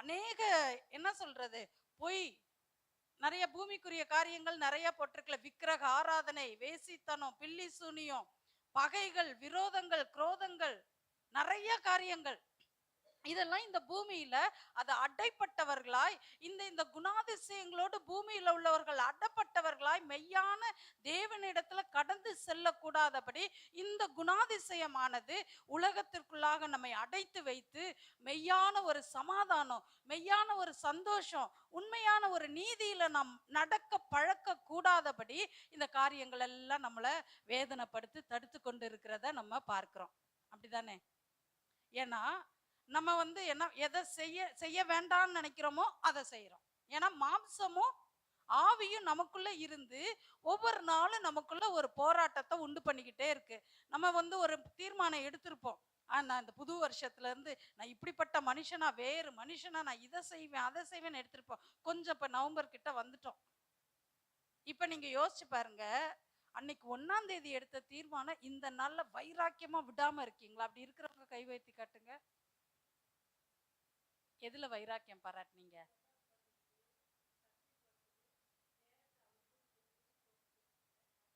Speaker 3: அநேக என்ன சொல்றது, பொய், நிறைய பூமிக்குரிய காரியங்கள் நிறைய போட்டிருக்கல, விக்கிரக ஆராதனை, வேசித்தனம், பில்லி சூனியம், பகைகள், விரோதங்கள், குரோதங்கள், நிறைய காரியங்கள், இதெல்லாம் இந்த பூமியில அது அடைப்பட்டவர்களாய், இந்த குணாதிசயங்களோடு பூமியில உள்ளவர்கள் அடப்பட்டவர்களாய் மெய்யான தேவனிடத்துல கடந்து செல்லக்கூடாதபடி இந்த குணாதிசயமானது உலகத்திற்குள்ளாக நம்மை அடைத்து வைத்து மெய்யான ஒரு சமாதானம், மெய்யான ஒரு சந்தோஷம், உண்மையான ஒரு நீதியில நாம் நடக்க பழக்க கூடாதபடி இந்த காரியங்கள் எல்லாம் நம்மளை வேதனைப்படுத்தி தடுத்து கொண்டு இருக்கிறத நம்ம பார்க்கிறோம். அப்படிதானே? ஏன்னா நம்ம என்ன எதை செய்ய வேண்டாம்னு நினைக்கிறோமோ அதை செய்யறோம். ஏன்னா மாம்சமும் ஆவியும் நமக்குள்ள இருந்து ஒவ்வொரு நாளும் நமக்குள்ள ஒரு போராட்டத்தை உண்டு பண்ணிக்கிட்டே இருக்கு. நம்ம ஒரு தீர்மானம் எடுத்திருப்போம், நான் இந்த புது வருஷத்துல இருந்து நான் இப்படிப்பட்ட மனுஷனா, வேறு மனுஷனா, நான் இதை செய்வேன் அதை செய்வேன்னு எடுத்திருப்போம். கொஞ்சம் இப்ப நவம்பர் கிட்ட வந்துட்டோம். இப்ப நீங்க யோசிச்சு பாருங்க, அன்னைக்கு 1ஆம் தேதி எடுத்த தீர்மானம் இந்த நாள்ல வைராக்கியமா விடாம இருக்கீங்களா? அப்படி இருக்கிறவங்க கை வைத்து காட்டுங்க. எதுல வைராக்கியம் பாராட்டினீங்க?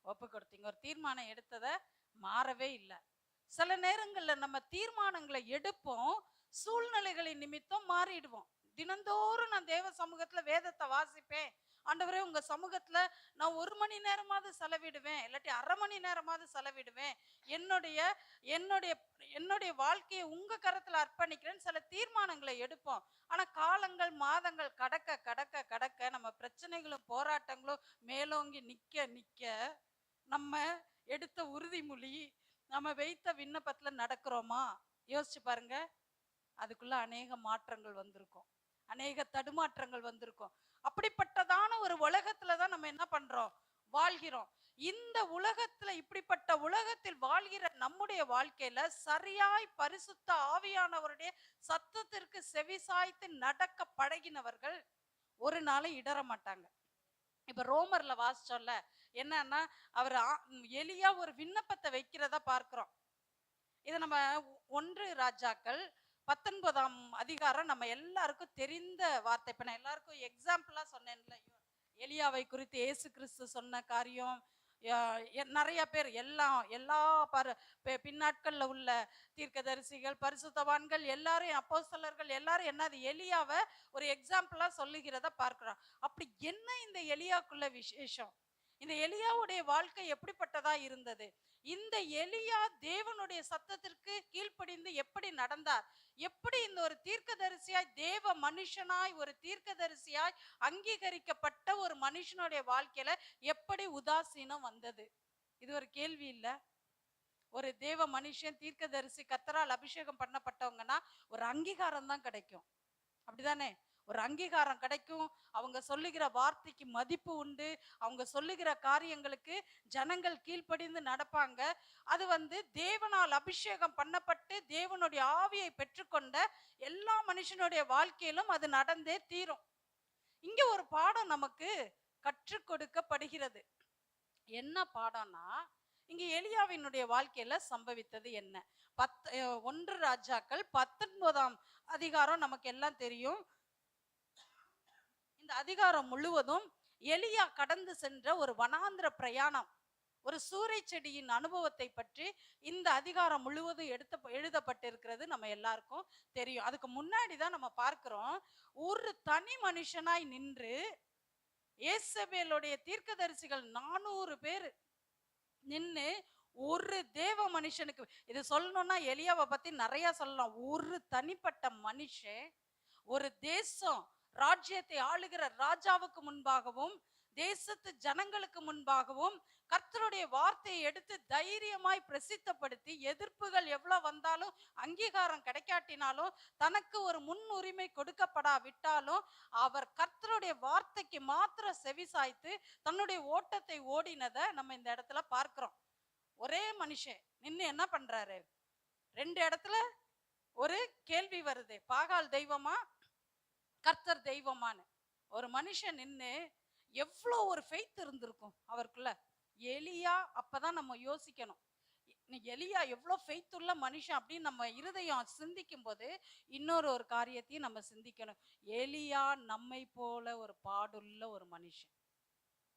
Speaker 3: ஒப்பு கொடுத்தீங்க. ஒரு தீர்மானம் எடுத்தத மாறவே இல்லை. சில நேரங்கள்ல நம்ம தீர்மானங்களை எடுப்போம், சூழ்நிலைகளின் நிமித்தம் மாறிடுவோம். தினந்தோறும் நான் தேவ சமூகத்துல வேதத்தை வாசிப்பேன், ஆண்டவரே உங்க சமூகத்துல நான் 1 மணி நேரமாவது செலவிடுவேன், இல்லாட்டி 1/2 மணி நேரமாவது செலவிடுவேன், என்னுடைய வாழ்க்கையை உங்க கரத்துல அர்ப்பணிக்கிறேன்னு சில தீர்மானங்களை எடுப்போம். ஆனா காலங்கள் மாதங்கள் கடக்க கடக்க கடக்க நம்ம பிரச்சனைகளும் போராட்டங்களும் மேலோங்கி நிக்க நம்ம எடுத்த உறுதிமொழி, நம்ம வைத்த விண்ணப்பத்துல நடக்கிறோமா? யோசிச்சு பாருங்க. அதுக்குள்ள அநேக மாற்றங்கள் வந்திருக்கும், அநேக தடுமாற்றங்கள் வந்திருக்கும். அப்படிப்பட்டதான ஒரு உலகத்துலதான் நம்ம என்ன பண்றோம், வாழ்கிறோம். இந்த உலகத்துல, இப்படிப்பட்ட உலகத்தில் வாழ்கிற நம்முடைய வாழ்க்கையில சரியாய் பரிசுத்த ஆவியானவருடைய சத்தத்திற்கு செவிசாய்த்து நடக்க பழகினவர்கள் ஒரு நாளும் இடற மாட்டாங்க. இப்ப ரோமர்ல வாசிச்சோம்ல, என்னன்னா அவர் எலியா ஒரு விண்ணப்பத்தை வைக்கிறத பார்க்கிறோம். இதை நம்ம 1 ராஜாக்கள் 19ஆம் அதிகாரம் நம்ம எல்லாருக்கும் தெரிந்த வார்த்தை. இப்ப நான் எல்லாருக்கும் எக்ஸாம்பிளா சொன்னேன்ல, எலியாவை குறித்து இயேசு கிறிஸ்து சொன்ன காரியம், நிறைய பேர் எல்லா பின்னாட்கள்ல உள்ள தீர்க்கதரிசிகள், பரிசுத்தவான்கள் எல்லாரும், அப்போஸ்தலர்கள் எல்லாரும் என்னது, எலியாவை ஒரு எக்ஸாம்பிளா சொல்லுகிறத பார்க்கிறோம். அப்படி என்ன இந்த எலியாக்குள்ள விசேஷம்? இந்த எலியாவுடைய வாழ்க்கை எப்படிப்பட்டதா இருந்தது? இந்த எலியா தேவனுடைய சத்தத்திற்கு கீழ்ப்படிந்து எப்படி நடந்தார்? எப்படி இந்த ஒரு தீர்க்கதரிசியாய், தேவ மனுஷனாய், ஒரு தீர்க்கதரிசியாய் அங்கீகரிக்கப்பட்ட ஒரு மனுஷனுடைய வாழ்க்கையில எப்படி உதாசீனம் வந்தது? இது ஒரு கேள்வி இல்ல? ஒரு தேவ மனுஷன், தீர்க்கதரிசி, கர்த்தரால் அபிஷேகம் பண்ணப்பட்டவங்கன்னா ஒரு அங்கீகாரம் தான் கிடைக்கும். அப்படிதானே? ஒரு அங்கீகாரம் கிடைக்கும். அவங்க சொல்லுகிற வார்த்தைக்கு மதிப்பு உண்டு. அவங்க சொல்லுகிற காரியங்களுக்கு ஜனங்கள் கீழ்ப்படிந்து நடப்பாங்க. அது தேவனால் அபிஷேகம் பண்ணப்பட்டு தேவனுடைய ஆவியை பெற்றுக்கொண்ட எல்லா மனுஷனுடைய வாழ்க்கையிலும் அது நடந்தே தீரும். இங்க ஒரு பாடம் நமக்கு கற்றுக் கொடுக்கப்படுகிறது. என்ன பாடம்னா, இங்க எலியாவினுடைய வாழ்க்கையில சம்பவித்தது என்ன? 1 ராஜாக்கள் 19ஆம் அதிகாரம் நமக்கு எல்லாம் தெரியும். இந்த அதிகாரம் முழுவதும் எலியா கடந்து சென்ற ஒரு வனாந்திர பிரயாணம், ஒரு சூறை செடியின் அனுபவத்தை பற்றி இந்த அதிகாரம் முழுவதும் எழுதப்பட்டிருக்கிறது நம்ம எல்லாருக்கும் தெரியும். அதுக்கு முன்னாடி தான் நம்ம பார்க்கிறோம், ஒரு தனி மனுஷனாய் நின்று ஏசபேலுடைய தீர்க்கதரிசிகள் 400 பேர் நின்று ஒரு தேவ மனுஷனுக்கு, இது சொல்லணும்னா எலியாவை பத்தி நிறைய சொல்லலாம். ஒரு தனிப்பட்ட மனுஷன் ஒரு தேசம் ராஜ்யத்தை ஆளுகிற ராஜாவுக்கு முன்பாகவும் தேசத்து ஜனங்களுக்கு முன்பாகவும் கர்த்தருடைய வார்த்தையை எடுத்து தைரியமாய் பிரசித்தப்படுத்தி, எதிர்ப்புகள் எவ்வளவு வந்தாலும் அங்கீகாரம் கிடைக்காட்டினாலும் தனக்கு ஒரு முன்னுரிமை கொடுக்கப்படாவிட்டாலும் அவர் கர்த்தருடைய வார்த்தைக்கு மாத்திர செவிசாய்த்து தன்னுடைய ஓட்டத்தை ஓடினதை நம்ம இந்த இடத்துல பார்க்கிறோம். ஒரே மனுஷன் நின்று என்ன பண்றாரு? 2 இடத்துல ஒரு கேள்வி வருது, பாகால் தெய்வமா கர்த்தர் தெய்வமானு. ஒரு மனுஷன் நின்று எவ்வளோ ஒரு ஃபெய்த் இருந்திருக்கும் அவருக்குள்ள. எலியா அப்பதான் நம்ம யோசிக்கணும், எலியா எவ்வளோ ஃபெய்த் உள்ள மனுஷன் அப்படின்னு நம்ம இருதயம் சிந்திக்கும் போது இன்னொரு காரியத்தையும் நம்ம சிந்திக்கணும். எலியா நம்மை போல ஒரு பாடுள்ள ஒரு மனுஷன்.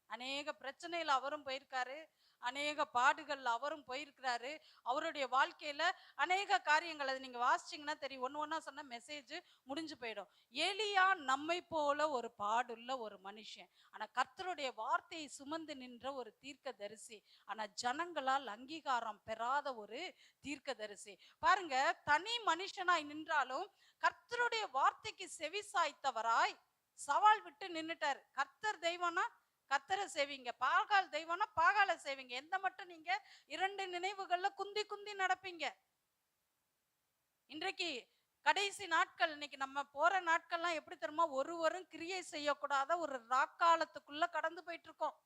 Speaker 3: அநேக பிரச்சனையில அவரும் போயிருக்காரு, அநேக பாடுகள் அவரும் போயிருக்கிறாரு. அவருடைய வாழ்க்கையில அநேக காரியங்கள், அது நீங்க வாசிச்சீங்கன்னா தெரியும். ஒண்ணா சொன்ன மெசேஜ் முடிஞ்சு போயிடும். எலியா நம்மை போல ஒரு பாடுள்ள ஒரு மனுஷன், ஆனா கர்த்தருடைய வார்த்தையை சுமந்து நின்ற ஒரு தீர்க்கதரிசி, ஆனா ஜனங்களால் அங்கீகாரம் பெறாத ஒரு தீர்க்கதரிசி. பாருங்க, தனி மனுஷனாய் நின்றாலும் கர்த்தருடைய வார்த்தைக்கு செவி சாய்த்தவராய் சவால் விட்டு நின்னுட்டாரு. கர்த்தர் தெய்வம்னா கர்த்தரை சேவிங்க, பாகால் தெய்வம்னா பாகால சேவிங்க. எந்த மட்டும் நீங்க 2 நினைவுகள்ல குந்தி குந்தி நடப்பீங்க. இன்றைக்கு கடைசி நாட்கள், இன்னைக்கு நம்ம போற நாட்கள்லாம் எப்படி தெரியுமா? ஒருவரும் கிரியை செய்யக்கூடாத ஒரு ராக்காலத்துக்குள்ள கடந்து போயிட்டு இருக்கோம்.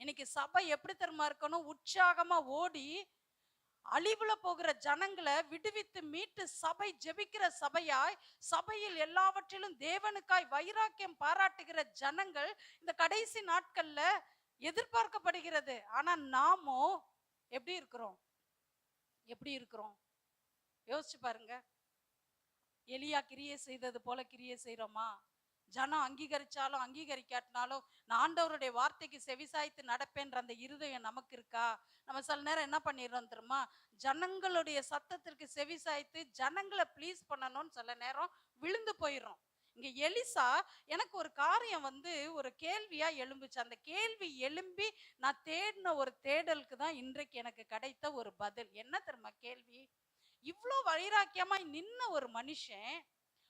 Speaker 3: இன்னைக்கு சபை எப்படி தெரியுமா இருக்கணும்? உற்சாகமா ஓடி அழிவுல போகிற ஜனங்களை விடுவித்து மீட்டு சபை ஜெபிக்கிற சபையாய், சபையில் எல்லாவற்றிலும் தேவனுக்காய் வைராக்கியம் பாராட்டுகிற ஜனங்கள் இந்த கடைசி நாட்கள்ல எதிர்பார்க்கப்படுகிறது. ஆனா நாமோ எப்படி இருக்கிறோம்? எப்படி இருக்கிறோம்? யோசிச்சு பாருங்க. எலியா கிரியை செய்தது போல கிரியை செய்யறோமா? ஜனம் அங்கீகரிச்சாலும் அங்கீகரிக்காட்டினாலும் நான் ஆண்டவருடைய வார்த்தைக்கு செவிசாய்த்து நடப்பேன்ற அந்த இருதயம் நமக்கு இருக்கா? நம்ம சில நேரம் என்ன பண்ணிடுறோம் தெரியுமா? ஜனங்களுடைய சத்தத்திற்கு செவிசாய்த்து ஜனங்களை ப்ளீஸ் பண்ணணும்னு சில நேரம் விழுந்து போயிடுறோம். இங்க எலிசா, எனக்கு ஒரு காரியம் ஒரு கேள்வியா எழும்புச்சு. அந்த கேள்வி எழும்பி நான் தேடின ஒரு தேடலுக்கு தான் இன்றைக்கு எனக்கு கிடைத்த ஒரு பதில். என்ன தெரியுமா கேள்வி? இவ்வளோ வைராக்கியமாய் நின்ன ஒரு மனுஷன்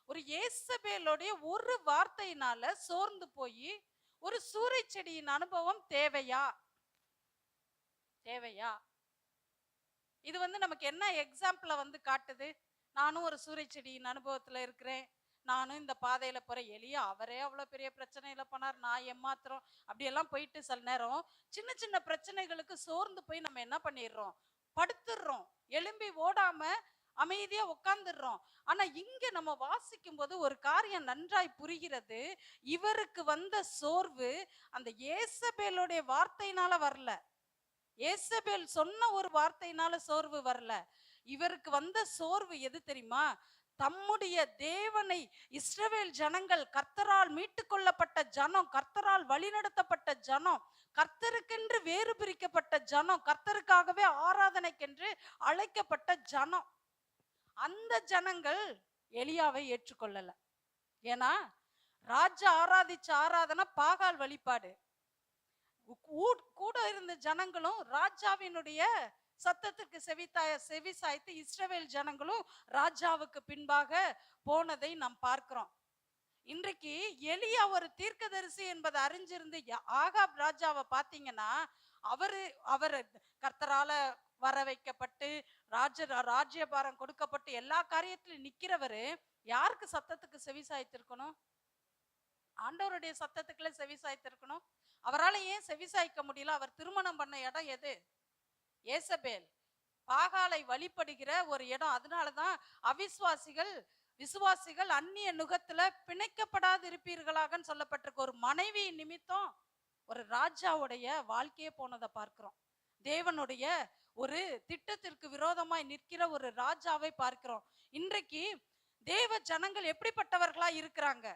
Speaker 3: ஒரு ஏசபேலுடைய ஒரு வார்த்தையினால சோர்ந்து போய் ஒரு சூறை செடியின் அனுபவம் தேவையா? தேவையா? இது நமக்கு என்ன எக்ஸாம்பிள காட்டுது? நானும் ஒரு சூறை செடியின் அனுபவத்துல இருக்கிறேன், நானும் இந்த பாதையில போறேன். எலியா அவரே அவ்வளவு பெரிய பிரச்சனையில போனார், நான் ஏமாத்திரம் அப்படியெல்லாம் போயிட்டு சில நேரம் சின்ன சின்ன பிரச்சனைகளுக்கு சோர்ந்து போய் நம்ம என்ன பண்ணிடுறோம்? படுத்துடுறோம். எழும்பி ஓடாம அமைதியா உட்கார்ந்துடுறோம். ஆனா இங்க நம்ம வாசிக்கும் போது ஒரு காரியம் நன்றாய் புரிகிறது. இவருக்கு வந்த சோர்வு அந்த ஏசபேலுடைய வார்த்தையினால வரல. ஏசபேல் சொன்ன ஒரு வார்த்தையினால சோர்வு வரல. இவருக்கு வந்த சோர்வு எது தெரியுமா? தம்முடைய தேவனை, இஸ்ரவேல் ஜனங்கள் கர்த்தரால் மீட்டு கொள்ளப்பட்ட ஜனம், கர்த்தரால் வழிநடத்தப்பட்ட ஜனம், கர்த்தருக்கென்று வேறு பிரிக்கப்பட்ட ஜனம், கர்த்தருக்காகவே ஆராதனைக்கென்று அழைக்கப்பட்ட ஜனம். அந்த ஜனங்கள் எலியாவை ஏற்றுக்கொள்ளல. ஏன்னா ராஜா ஆராதிச்ச ஆராதனை பாகால் வழிபாடு. கூட இருந்த ஜனங்களும் ராஜாவினுடைய சத்தத்துக்கு செவிசாய்த்து இஸ்ரவேல் ஜனங்களும் ராஜாவுக்கு பின்பாக போனதை நாம் பார்க்கிறோம். இன்றைக்கு எலியா ஒரு தீர்க்கதரிசி என்பதை அறிஞ்சிருந்து ஆகாப் ராஜாவை பார்த்தீங்கன்னா, அவரு கர்த்தரால வர வைக்கப்பட்டு ராஜ்யபாரம் கொடுக்கப்பட்டு எல்லா காரியத்திலும் நிக்கிறவரு யாருக்கு சத்தத்துக்கு செவிசாய்த்திருக்கணும்? ஆண்டவருடைய சத்தத்துக்குள்ள செவி சாய்த்திருக்கணும். அவரால் ஏன் செவி சாய்க்க முடியல? அவர் திருமணம் பண்ண இடம் எது? ஏசபேல், பாகாலை வழிபடுகிற ஒரு இடம். அதனாலதான் அவிசுவாசிகள் விசுவாசிகள் அந்நிய நுகத்துல பிணைக்கப்படாது இருப்பீர்களாகன்னு சொல்லப்பட்டிருக்கு. ஒரு மனைவி நிமித்தம் ஒரு ராஜாவுடைய வாழ்க்கையே போனதை பார்க்கிறோம். தேவனுடைய ஒரு திட்டத்திற்கு விரோதமாய் நிற்கிற ஒரு ராஜாவை பார்க்கிறோம். இன்றைக்கு தேவ ஜனங்கள் எப்படிப்பட்டவர்களா இருக்கிறாங்க?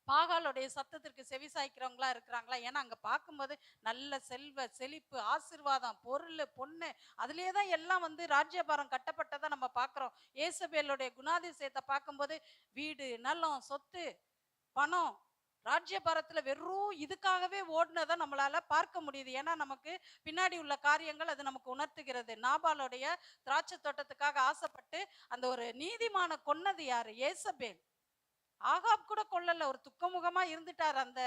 Speaker 3: பாகாலுடைய சத்தத்திற்கு செவிசாய்க்கிறவங்களா இருக்கிறாங்களா? ஏன்னா அங்க பார்க்கும்போது நல்ல செல்வ செழிப்பு, ஆசீர்வாதம், பொருள், பொண்ணு, அதுலயே தான் எல்லாம் ராஜ்யபாரம் கட்டப்பட்டதை நம்ம பார்க்கிறோம். ஏசபேலுடைய குணாதிசயத்தை பார்க்கும்போது வீடு, நிலம், சொத்து, பணம், ராஜ்யபாரத்துல வெறும் இதுக்காகவே ஓடுனதை நம்மளால பார்க்க முடியுது. ஏன்னா நமக்கு பின்னாடி உள்ள காரியங்கள் அது நமக்கு உணர்த்துகிறது. நாபாலுடைய திராட்சை தோட்டத்துக்காக ஆசைப்பட்டு அந்த ஒரு நீதிமான கொன்னது யாரு? ஏசபேல். ஆகாப் கூட கொல்லல, ஒரு துக்கமுகமா இருந்துட்டார். அந்த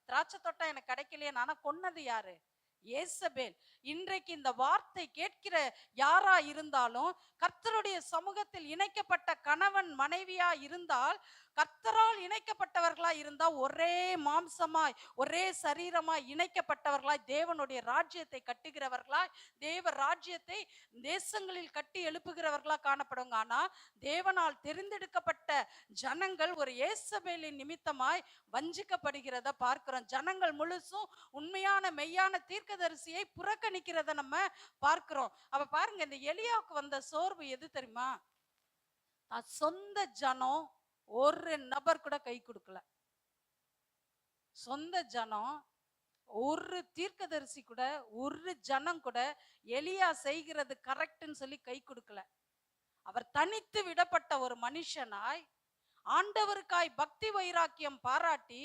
Speaker 3: திராட்சை தோட்டம் எனக்கு கிடைக்கலையே, ஆனா கொன்னது யாரு? ஏசபேல். இன்றைக்கு இந்த வார்த்தை கேட்கிற யாரா இருந்தாலும், கர்த்தருடைய சமூகத்தில் இணைக்கப்பட்ட கணவன் மனைவியா இருந்தால், கர்த்தரால் இணைக்கப்பட்டவர்களா இருந்தா, ஒரே மாம்சமாய் ஒரே சரீரமாய் இணைக்கப்பட்டவர்களாய் தேவனுடைய ராஜ்யத்தை கட்டுகிறவர்களாய், தேவ ராஜ்யத்தை தேசங்களில் கட்டி எழுப்புகிறவர்களா காணப்படுவாங்க. ஆனா தேவனால் தெரிந்தெடுக்கப்பட்ட ஜனங்கள் ஒரு ஏசபேலின் நிமித்தமாய் வஞ்சிக்கப்படுகிறத பார்க்கிறோம். ஜனங்கள் முழுசும் உண்மையான மெய்யான தீர்க்கதரிசியை புறக்கணிக்கிறத நம்ம பார்க்கிறோம். அப்ப பாருங்க, இந்த எலியாவுக்கு வந்த சோர்வு எது தெரியுமா? சொந்த ஜனம் ஒரு நபர் கூட கை கொடுக்கல. சொந்த ஜனம், ஒரு தீர்க்கதரிசி கூட, ஒரு ஜனம் கூட எலியா செய்கிறது கரெக்ட்னு சொல்லி கை கொடுக்கல. அவர் தனித்து விடப்பட்ட ஒரு மனுஷனாய் ஆண்டவருக்காய் பக்தி வைராக்கியம் பாராட்டி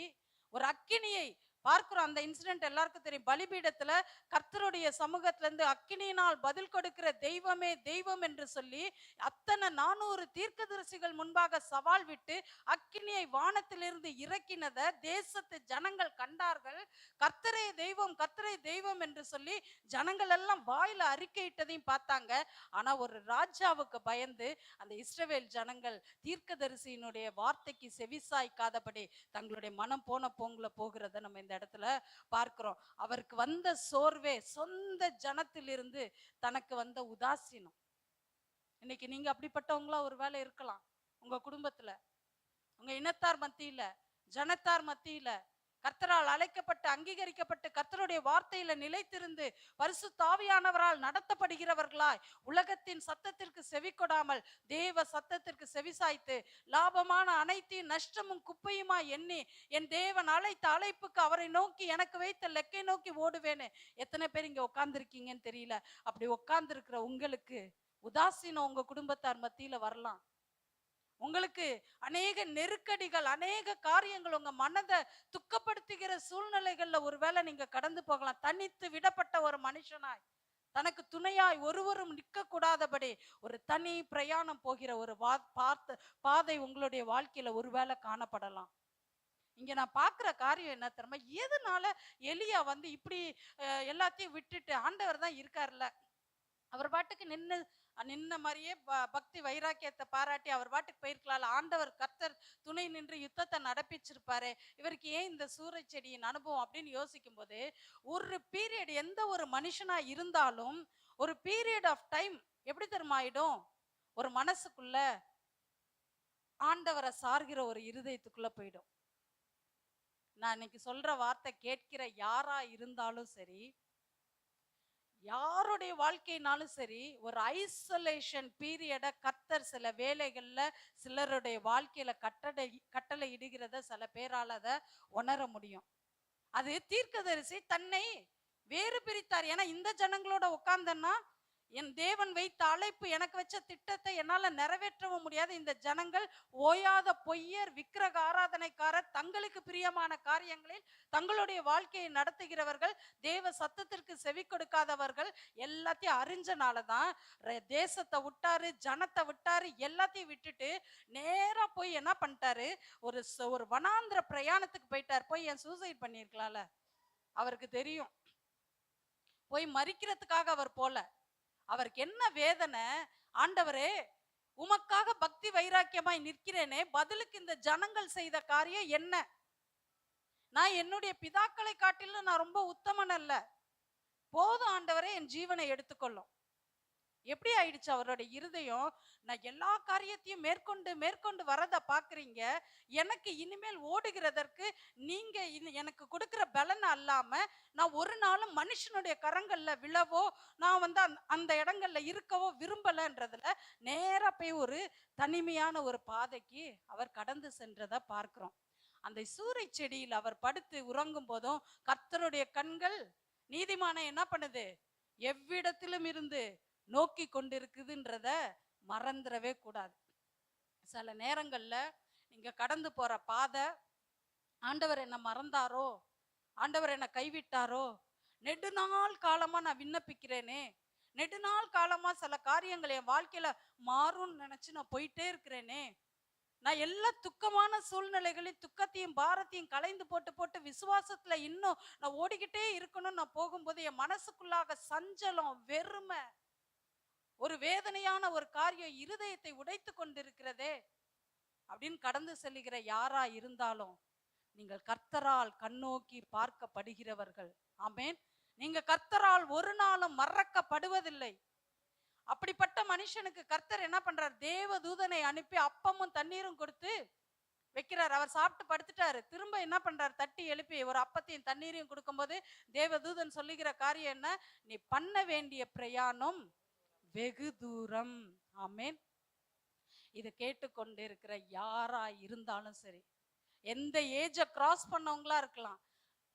Speaker 3: ஒரு அக்கினியை பார்க்கிறோம். அந்த இன்சிடென்ட் எல்லாருக்கும் தெரியும். பலிபீடத்துல கர்த்தருடைய சமூகத்துல இருந்து அக்கினியினால் பதில் கொடுக்கிற தெய்வமே தெய்வம் என்று சொல்லி அத்தனை 400 தீர்க்கதரிசிகள் முன்பாக சவால் விட்டு அக்கினியை வானத்திலிருந்து இறக்கினத தேசத்து ஜனங்கள் கண்டார்கள். கர்த்தரே தெய்வம், கர்த்தரே தெய்வம் என்று சொல்லி ஜனங்கள் எல்லாம் வாயில அறிக்கையிட்டதையும் பார்த்தாங்க. ஆனா ஒரு ராஜாவுக்கு பயந்து அந்த இஸ்ரவேல் ஜனங்கள் தீர்க்கதரிசியினுடைய வார்த்தைக்கு செவிசாய்க்காதபடி தங்களுடைய மனம் போன போங்குல போகிறத நம்ம இந்த இடத்துல பார்க்கிறோம். அவருக்கு வந்த சோர்வே சொந்த ஜனத்திலிருந்து தனக்கு வந்த உதாசீனம். இன்னைக்கு நீங்க அப்படிப்பட்டவங்களா ஒரு வேளை இருக்கலாம். உங்க குடும்பத்துல, உங்க இனத்தார் மத்தியில, ஜனத்தார் மத்தியில கர்த்தரால் அழைக்கப்பட்டு அங்கீகரிக்கப்பட்டு கர்த்தருடைய வார்த்தையில நிலைத்திருந்து பரிசுத்த ஆவியானவரால் நடத்தப்படுகிறவர்களாய் உலகத்தின் சத்தத்திற்கு செவி கொடாமல் தேவ சத்தத்திற்கு செவிசாய்த்து லாபமான அனைத்தையும் நஷ்டமும் குப்பையுமா எண்ணி என் தேவன் அழைத்த அழைப்புக்கு அவரை நோக்கி எனக்கு வைத்த லெக்கை நோக்கி ஓடுவேன்னு எத்தனை பேர் இங்க உட்கார்ந்துருக்கீங்கன்னு தெரியல. அப்படி உட்கார்ந்து இருக்கிற உங்களுக்கு உதாசீனம் உங்க குடும்பத்தார் மத்தியில வரலாம். உங்களுக்கு அநேக நெருக்கடிகள், அநேக காரியங்கள் உங்க மனதை துக்கப்படுத்துகிற சூழ்நிலைகள்ல ஒருவேளை நீங்க கடந்து போகலாம். தனித்து விடப்பட்ட ஒரு மனுஷனாய் தனக்கு துணையாய் ஒருவரும் நிற்க கூடாதபடி ஒரு தனி பிரயாணம் போகிற ஒரு பாதை உங்களுடைய வாழ்க்கையில ஒருவேளை காணப்படலாம். இங்க நான் பாக்குற காரியம் என்ன தெரியுமா? எதனால எலியா இப்படி எல்லாத்தையும் விட்டுட்டு, ஆண்டவர் தான் இருக்காருல்ல, அவர் பாட்டுக்கு நின்ன மாதிரியே பக்தி வைராக்கியத்தை பாராட்டி அவர் பாட்டுக்கு போயிருக்கலாம். ஆண்டவர் கர்த்தர் துணை நின்று யுத்தத்தை நடப்பிச்சிருப்பாரு. இவருக்கு ஏன் இந்த சூறை செடியின் அனுபவம் அப்படின்னு யோசிக்கும் போது, ஒரு பீரியட் எந்த ஒரு மனுஷனா இருந்தாலும் ஒரு பீரியட் ஆஃப் டைம் எப்படி தெரியுமா ஆயிடும்? ஒரு மனசுக்குள்ள ஆண்டவரை சார்கிற ஒரு இருதயத்துக்குள்ள போயிடும். நான் இன்னைக்கு சொல்ற வார்த்தை கேட்கிற யாரா இருந்தாலும் சரி, யாருடைய வாழ்க்கையினாலும் சரி, ஒரு ஐசோலேஷன் பீரியட கர்த்தர் சில வேலைகள்ல சிலருடைய வாழ்க்கையில கட்டளை இடுகிறத சில பேரால அதை உணர முடியும். அது தீர்க்கதரிசி தன்னை வேறு பிரித்தார். ஏன்னா இந்த ஜனங்களோட உட்கார்ந்தன்னா என் தேவன் வைத்த அழைப்பு, எனக்கு வச்ச திட்டத்தை என்னால நிறைவேற்றவும் முடியாது. இந்த ஜனங்கள் ஓயாத பொய்யர், விக்கிரக ஆராதனைக்காரர், தங்களுக்கு பிரியமான காரியங்களில் தங்களுடைய வாழ்க்கையை நடத்துகிறவர்கள், தேவ சத்தத்திற்கு செவி கொடுக்காதவர்கள், எல்லாத்தையும் அறிஞ்சனாலதான் தேசத்தை விட்டாரு, ஜனத்தை விட்டாரு, எல்லாத்தையும் விட்டுட்டு நேரா போய் என்ன பண்ணிட்டாரு? ஒரு வனாந்திர பிரயாணத்துக்கு போயிட்டார். போய் என் சூசைட் பண்ணிருக்கலாம்ல, அவருக்கு தெரியும். போய் மறிக்கிறதுக்காக அவர் போல. அவருக்கு என்ன வேதனை? ஆண்டவரே, உமக்காக பக்தி வைராக்கியமாய் நிற்கிறேனே, பதிலுக்கு இந்த ஜனங்கள் செய்த காரியம் என்ன? நான் என்னுடைய பிதாக்களை காட்டிலும் நான் ரொம்ப உத்தமன் அல்ல, போதும் ஆண்டவரே என் ஜீவனை எடுத்துக்கொள்ளும். எப்படி ஆயிடுச்சு அவரோட இருதயம்? நான் எல்லா காரியத்தையும் மேற்கொண்டு மேற்கொண்டு வரத பாக்குறீங்க, எனக்கு இனிமேல் ஓடுகிறதற்கு நீங்க எனக்கு கொடுக்கிற பலன் அல்லாம நான் ஒரு நாளும் மனுஷனுடைய கரங்கள்ல விழவோ நான் வந்து அந்த இடங்கள்ல இருக்கவோ விரும்பலன்றதுல நேரா போய் ஒரு தனிமையான ஒரு பாதைக்கு அவர் கடந்து சென்றதை பார்க்கிறோம். அந்த சூறை செடியில் அவர் படுத்து உறங்கும் போதும் கர்த்தருடைய கண்கள் நீதிமானை என்ன பண்ணுது? எவ்விடத்திலும் இருந்து நோக்கி கொண்டிருக்குதுன்றத மறந்துடவே கூடாது. சில நேரங்கள்ல நீங்க கடந்து போற பாதை, ஆண்டவர் என்ன மறந்தாரோ, ஆண்டவர் என்ன கைவிட்டாரோ, நெடுநாள் காலமா நான் விண்ணப்பிக்கிறேனே, நெடுநாள் காலமா சில காரியங்கள் என் வாழ்க்கையில மாறும்னு நினைச்சு நான் போயிட்டே இருக்கிறேனே, நான் எல்லா துக்கமான சூழ்நிலைகளையும் துக்கத்தையும் பாரத்தையும் கலைந்து போட்டு போட்டு விசுவாசத்துல இன்னும் நான் ஓடிக்கிட்டே இருக்கணும், நான் போகும்போது என் மனசுக்குள்ளாக சஞ்சலம், வெறுமை, ஒரு வேதனையான ஒரு காரியம் இருதயத்தை உடைத்து கொண்டிருக்கிறதே அப்படின்னு கடந்து செல்லுகிற யாரா இருந்தாலும் நீங்கள் கர்த்தரால் கண்ணோக்கி பார்க்கப்படுகிறவர்கள். ஆமேன். நீங்க கர்த்தரால் ஒரு நாளும் மறக்கப்படுவதில்லை. அப்படிப்பட்ட மனுஷனுக்கு கர்த்தர் என்ன பண்றார்? தேவ தூதனை அனுப்பி அப்பமும் தண்ணீரும் கொடுத்து வைக்கிறார். அவர் சாப்பிட்டு படுத்துட்டாரு, திரும்ப என்ன பண்றாரு? தட்டி எழுப்பி ஒரு அப்பத்தையும் தண்ணீரையும் கொடுக்கும்போது தேவதூதன் சொல்லுகிற காரியம் என்ன? நீ பண்ண வேண்டிய பிரயாணம் வெகு தூரம். ஆமேன். இதை கேட்டுக்கொண்டு இருக்கிற யாரா இருந்தாலும் சரி, எந்த ஏஜை கிராஸ் பண்ணவங்களா இருக்கலாம்,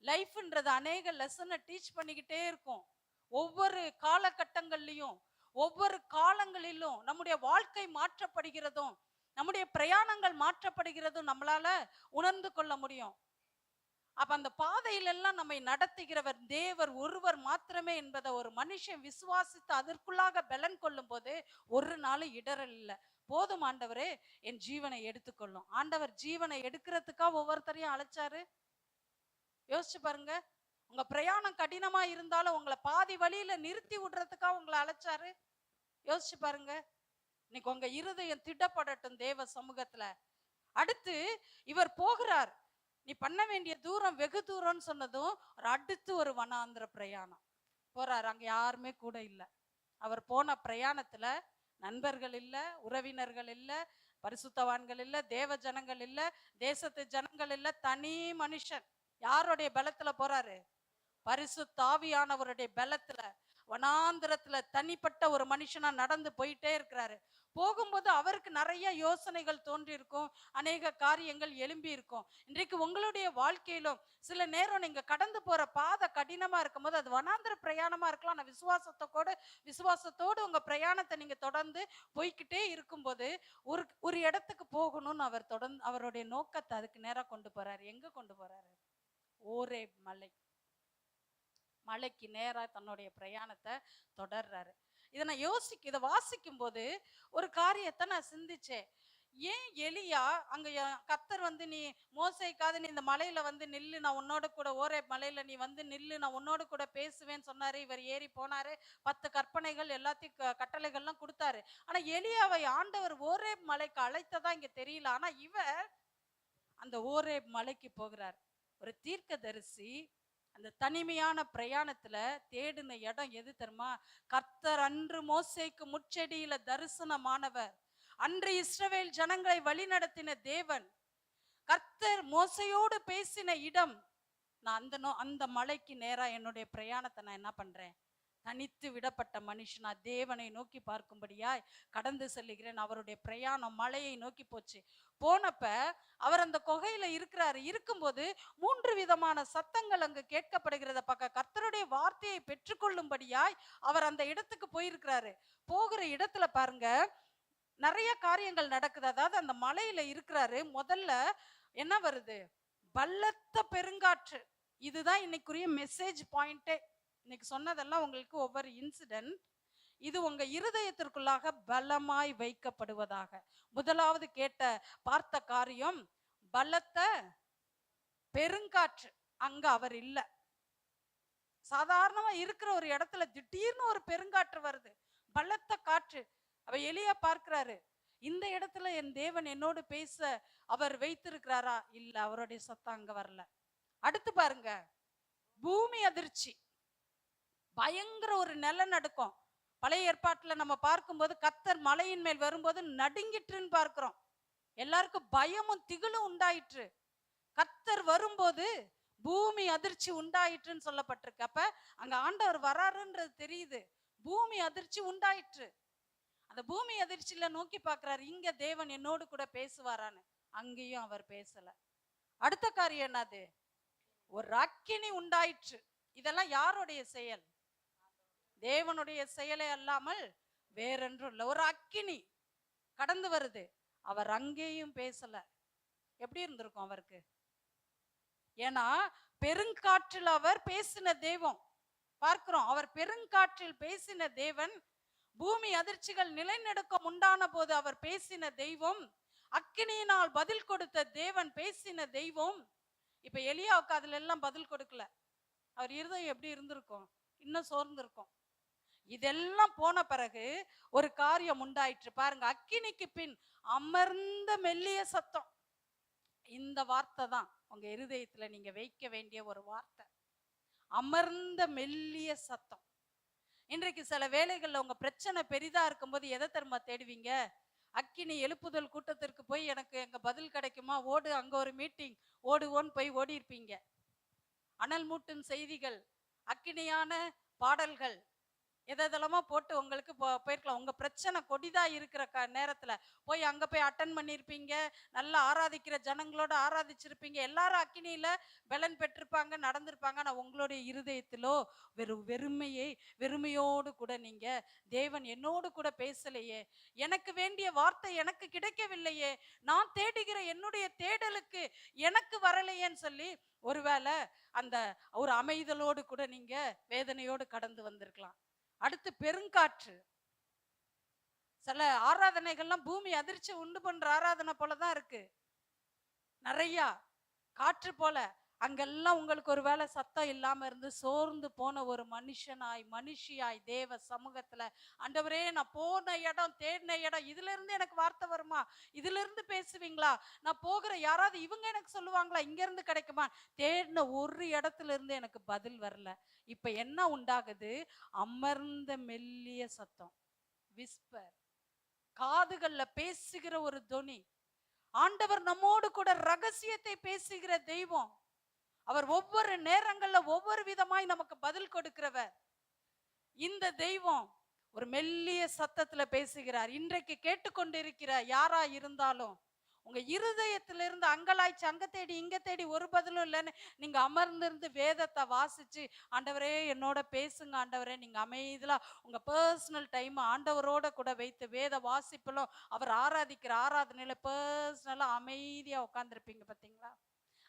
Speaker 3: லைஃப்ன்றது அநேக லெசனை டீச் பண்ணிக்கிட்டே இருக்கும். ஒவ்வொரு காலகட்டங்கள்லையும் ஒவ்வொரு காலங்களிலும் நம்முடைய வாழ்க்கை மாற்றப்படுகிறதும் நம்முடைய பிரயாணங்கள் மாற்றப்படுகிறதும் நம்மளால உணர்ந்து கொள்ள முடியும். அப்ப அந்த பாதையிலெல்லாம் நம்மை நடத்துகிறவர் தேவர் ஒருவர் மாத்திரமே என்பதை ஒரு மனுஷன் விசுவாசித்து அதற்குள்ளாக பலன் கொள்ளும் போது ஒரு நாளும் இடரல் இல்லை. போதும் ஆண்டவரே என் ஜீவனை எடுத்துக்கொள்ளும். ஆண்டவர் ஜீவனை எடுக்கிறதுக்கா ஒவ்வொருத்தரையும் அழைச்சாரு? யோசிச்சு பாருங்க. உங்க பிரயாணம் கடினமா இருந்தாலும் உங்களை பாதி வழியில நிறுத்தி விடுறதுக்கா உங்களை அழைச்சாரு? யோசிச்சு பாருங்க. இன்னைக்கு உங்க இருதயம் திடப்படட்டும் தேவ சமூகத்துல. அடுத்து இவர் போகிறார், நீ பண்ண வேண்டிய தூரம் வெகு தூரம்னு சொன்னதும் அடுத்து ஒரு வனாந்திர பிரயாணம் போறார். அங்க யாருமே கூட இல்லை. அவர் போன பிரயாணத்துல நண்பர்கள் இல்ல, உறவினர்கள் இல்ல, பரிசுத்தவான்கள் இல்ல, தேவ ஜனங்கள் இல்ல, தேசத்து ஜனங்கள் இல்ல, தனி மனுஷன். யாருடைய பலத்துல போறாரு? பரிசுத்த ஆவியானவருடைய பலத்துல வனாந்திரத்துல தனிப்பட்ட ஒரு மனுஷனா நடந்து போயிட்டே இருக்கிறாரு. போகும்போது அவருக்கு நிறைய யோசனைகள் தோன்றி இருக்கும், அநேக காரியங்கள் எழும்பி இருக்கும். இன்றைக்கு உங்களுடைய வாழ்க்கையிலும் சில நேரம் நீங்க கடந்து போற பாதை கடினமா இருக்கும் போது அது வனாந்திர பிரயாணமா இருக்கலாம். நான் விசுவாசத்தோடு உங்க பிரயாணத்தை நீங்க தொடர்ந்து போய்கிட்டே இருக்கும்போது ஒரு இடத்துக்கு போகணும்னு அவர் தொடர்ந்து அவருடைய நோக்கத்தை அதுக்கு நேரா கொண்டு போறாரு. எங்க கொண்டு போறாரு? ஓரேப் மலைக்கு நேரா தன்னுடைய பிரயாணத்தை தொடர்றாரு. இதை வாசிக்கும் போது ஒரு காரியத்தை நான் சிந்திச்சேன். ஏன் எலியா அங்க கர்த்தர் வந்து நீ மோசேக்காவது நீ இந்த மலையில வந்து நில்லு, நான் உன்னோட கூட ஓரேப் மலையில நீ வந்து நில்லு, நான் உன்னோட கூட பேசுவேன்னு சொன்னாரு. இவர் ஏறி போனாரு, 10 கற்பனைகள் எல்லாத்தையும் கட்டளைகள்லாம் கொடுத்தாரு. ஆனா எலியாவை ஆண்டவர் ஓரேப் மலைக்கு அழைத்ததா இங்க தெரியல. ஆனா இவர் அந்த ஓரேப் மலைக்கு போகிறார். ஒரு தீர்க்கதரிசி அந்த தனிமையான பிரயாணத்துல தேடின இடம் எது தெரியுமா? கர்த்தர் அன்று மோசேக்கு முச்செடியில தரிசனமானவர், அன்று இஸ்ரவேல் ஜனங்களை வழிநடத்தின தேவன், கர்த்தர் மோசையோடு பேசின இடம். நான் அந்த மலைக்கு நேரா என்னுடைய பிரயாணத்தை நான் என்ன பண்றேன்? தனித்து விடப்பட்ட மனுஷனா தேவனை நோக்கி பார்க்கும்படியாய் கடந்து செல்லுகிறேன். அவருடைய பிரயாணம் மலையை நோக்கி போச்சு. போனப்ப அவர் அந்த குகையில இருக்கிறாரு. இருக்கும்போது 3 விதமான சத்தங்கள் அங்கு கேட்கப்படுகிறத பார்க்க கர்த்தருடைய வார்த்தையை பெற்றுக்கொள்ளும்படியாய் அவர் அந்த இடத்துக்கு போயிருக்கிறாரு. போகிற இடத்துல பாருங்க நிறைய காரியங்கள் நடக்குது. அதாவது அந்த மலையில இருக்கிறாரு. முதல்ல என்ன வருது? பலத்த பெருங்காற்று. இதுதான் இன்னைக்குரிய மெசேஜ் பாயிண்டே. இன்னைக்கு சொன்னதெல்லாம் உங்களுக்கு ஒவ்வொரு இன்சிடென்ட். இது உங்க இருதயத்திற்குள்ளாக பலமாய் வைக்கப்படுவதாக. முதலாவது பார்த்த காரியம் பலத்த பெருங்காற்று. அங்க அவர் இல்ல. சாதாரணமா இருக்கிற ஒரு இடத்துல திடீர்னு ஒரு பெருங்காற்று வருது, பலத்த காற்று. அவ எலியா பார்க்கிறாரு, இந்த இடத்துல என் தேவன் என்னோடு பேச அவர் வைத்திருக்கிறாரா? இல்ல, அவருடைய சத்தம் அங்க வரல. அடுத்து பாருங்க, பூமி அதிர்ச்சி, பயங்கர ஒரு நிலநடுக்கம். பழைய ஏற்பாட்டுல நம்ம பார்க்கும்போது கர்த்தர் மலையின் மேல் வரும்போது நடுங்கிட்டுன்னு பார்க்கிறோம். எல்லாருக்கும் பயமும் திகிலும் உண்டாயிற்று. கர்த்தர் வரும்போது பூமி அதிர்ச்சி உண்டாயிற்றுன்னு சொல்லப்பட்டிருக்கு. அப்ப அங்க ஆண்டவர் வராருன்றது தெரியுது. பூமி அதிர்ச்சி உண்டாயிற்று. அந்த பூமி அதிர்ச்சியில நோக்கி பார்க்கிறாரு, இங்க தேவன் என்னோடு கூட பேசுவாரான்னு. அங்கேயும் அவர் பேசல. அடுத்த காரியம் என்னது? ஒரு அக்கினி உண்டாயிற்று. இதெல்லாம் யாருடைய செயல்? தேவனுடைய செயலே அல்லாமல் வேறொன்றும் இல்லை. ஒரு அக்கினி கடந்து வருது, அவர் அங்கேயும் பேசல. எப்படி இருந்திருக்கும் அவருக்கு? ஏன்னா பெருங்காற்றில் அவர் பேசின தெய்வம் பார்க்கிறோம். அவர் பெருங்காற்றில் பேசின தேவன். பூமி அதிர்ச்சிகள் நிலைநடுக்கம் உண்டான போது அவர் பேசின தெய்வம். அக்கினியினால் பதில் கொடுத்த தேவன் பேசின தெய்வம். இப்ப எலியாவுக்கு அதுல எல்லாம் பதில் கொடுக்கல. அவர் இருதயம் எப்படி இருந்திருக்கும்? இன்னும் சோர்ந்திருக்கும். இதெல்லாம் போன பிறகு ஒரு காரியம் உண்டாயிற்று பாருங்க. அக்கினிக்கு பின் அமர்ந்த மெல்லிய சத்தம். இந்த வார்த்தை தான் உங்க இருதயத்துல நீங்க வைக்க வேண்டிய ஒரு வார்த்தை. அமர்ந்த மெல்லிய சத்தம். இன்றைக்கு சில வேளைகள்ல உங்க பிரச்சனை பெரிதா இருக்கும்போது எதை தெரியுமா தேடுவீங்க? அக்கினி எழுப்புதல் கூட்டத்திற்கு போய் எனக்கு எங்க பதில் கிடைக்குமா, ஓடு அங்க ஒரு மீட்டிங் ஓடுவோன்னு போய் ஓடி இருப்பீங்க. அனல் மூட்டும் செய்திகள், அக்கினியான பாடல்கள் எதெல்லாமோ போட்டு உங்களுக்கு போயிருக்கலாம். உங்க பிரச்சனை கொடிதா இருக்கிற நேரத்துல போய் அங்க போய் அட்டன் பண்ணியிருப்பீங்க. நல்லா ஆராதிக்கிற ஜனங்களோட ஆராதிச்சிருப்பீங்க. எல்லாரும் அக்கினியில பலன் பெற்றிருப்பாங்க, நடந்திருப்பாங்க. ஆனா உங்களுடைய இருதயத்திலோ வெறுமையோடு கூட நீங்க, தேவன் என்னோடு கூட பேசலையே, எனக்கு வேண்டிய வார்த்தை எனக்கு கிடைக்கவில்லையே, நான் தேடுகிற என்னுடைய தேடலுக்கு எனக்கு வரலையேன்னு சொல்லி ஒருவேளை அந்த ஒரு அமைதலோடு கூட நீங்க வேதனையோடு கடந்து வந்திருக்கலாம். அடுத்து பெருங்காற்று. சில ஆராதனைகள்லாம் பூமி அதிர்ச்சி உண்டு பண்ற ஆராதனை போலதான் இருக்கு. நிறைய காற்று போல. அங்கெல்லாம் உங்களுக்கு ஒரு வேளை சத்தம் இல்லாம இருந்து சோர்ந்து போன ஒரு மனுஷியாய் தேவ சமூகத்துல, ஆண்டவரே நான் போன இடம், தேடின இடம், இதுல இருந்து எனக்கு வார்த்தை வருமா, இதுல இருந்து பேசுவீங்களா, நான் போகிற யாராவது இவங்க எனக்கு சொல்லுவாங்களா, இங்க இருந்து கிடைக்குமா, தேடின ஒரு இடத்துல இருந்து எனக்கு பதில் வரல. இப்ப என்ன உண்டாகுது? அமர்ந்த மெல்லிய சத்தம், விஸ்பர், காதுகள்ல பேசுகிற ஒரு தொனி. ஆண்டவர் நம்மோடு கூட ரகசியத்தை பேசுகிற தெய்வம். அவர் ஒவ்வொரு நேரங்கள்ல ஒவ்வொரு விதமாய் நமக்கு பதில் கொடுக்கிறவர். இந்த தெய்வம் ஒரு மெல்லிய சத்தத்துல பேசுகிறார். இன்றைக்கு கேட்டுக்கொண்டிருக்கிற யாரா இருந்தாலும் உங்க இருதயத்திலிருந்து அங்கலாய்ச்சி அங்க தேடி இங்க தேடி ஒரு பதிலும் இல்லைன்னு நீங்க அமர்ந்திருந்து வேதத்தை வாசிச்சு, ஆண்டவரே என்னோட பேசுங்க ஆண்டவரே, நீங்க அமைதியா உங்க பர்சனல் டைம் ஆண்டவரோட கூட வைத்து வேத வாசிப்பிலும் அவர் ஆராதிக்கிற ஆராதனையில பர்சனலா அமைதியா உட்கார்ந்துருப்பீங்க பார்த்தீங்களா?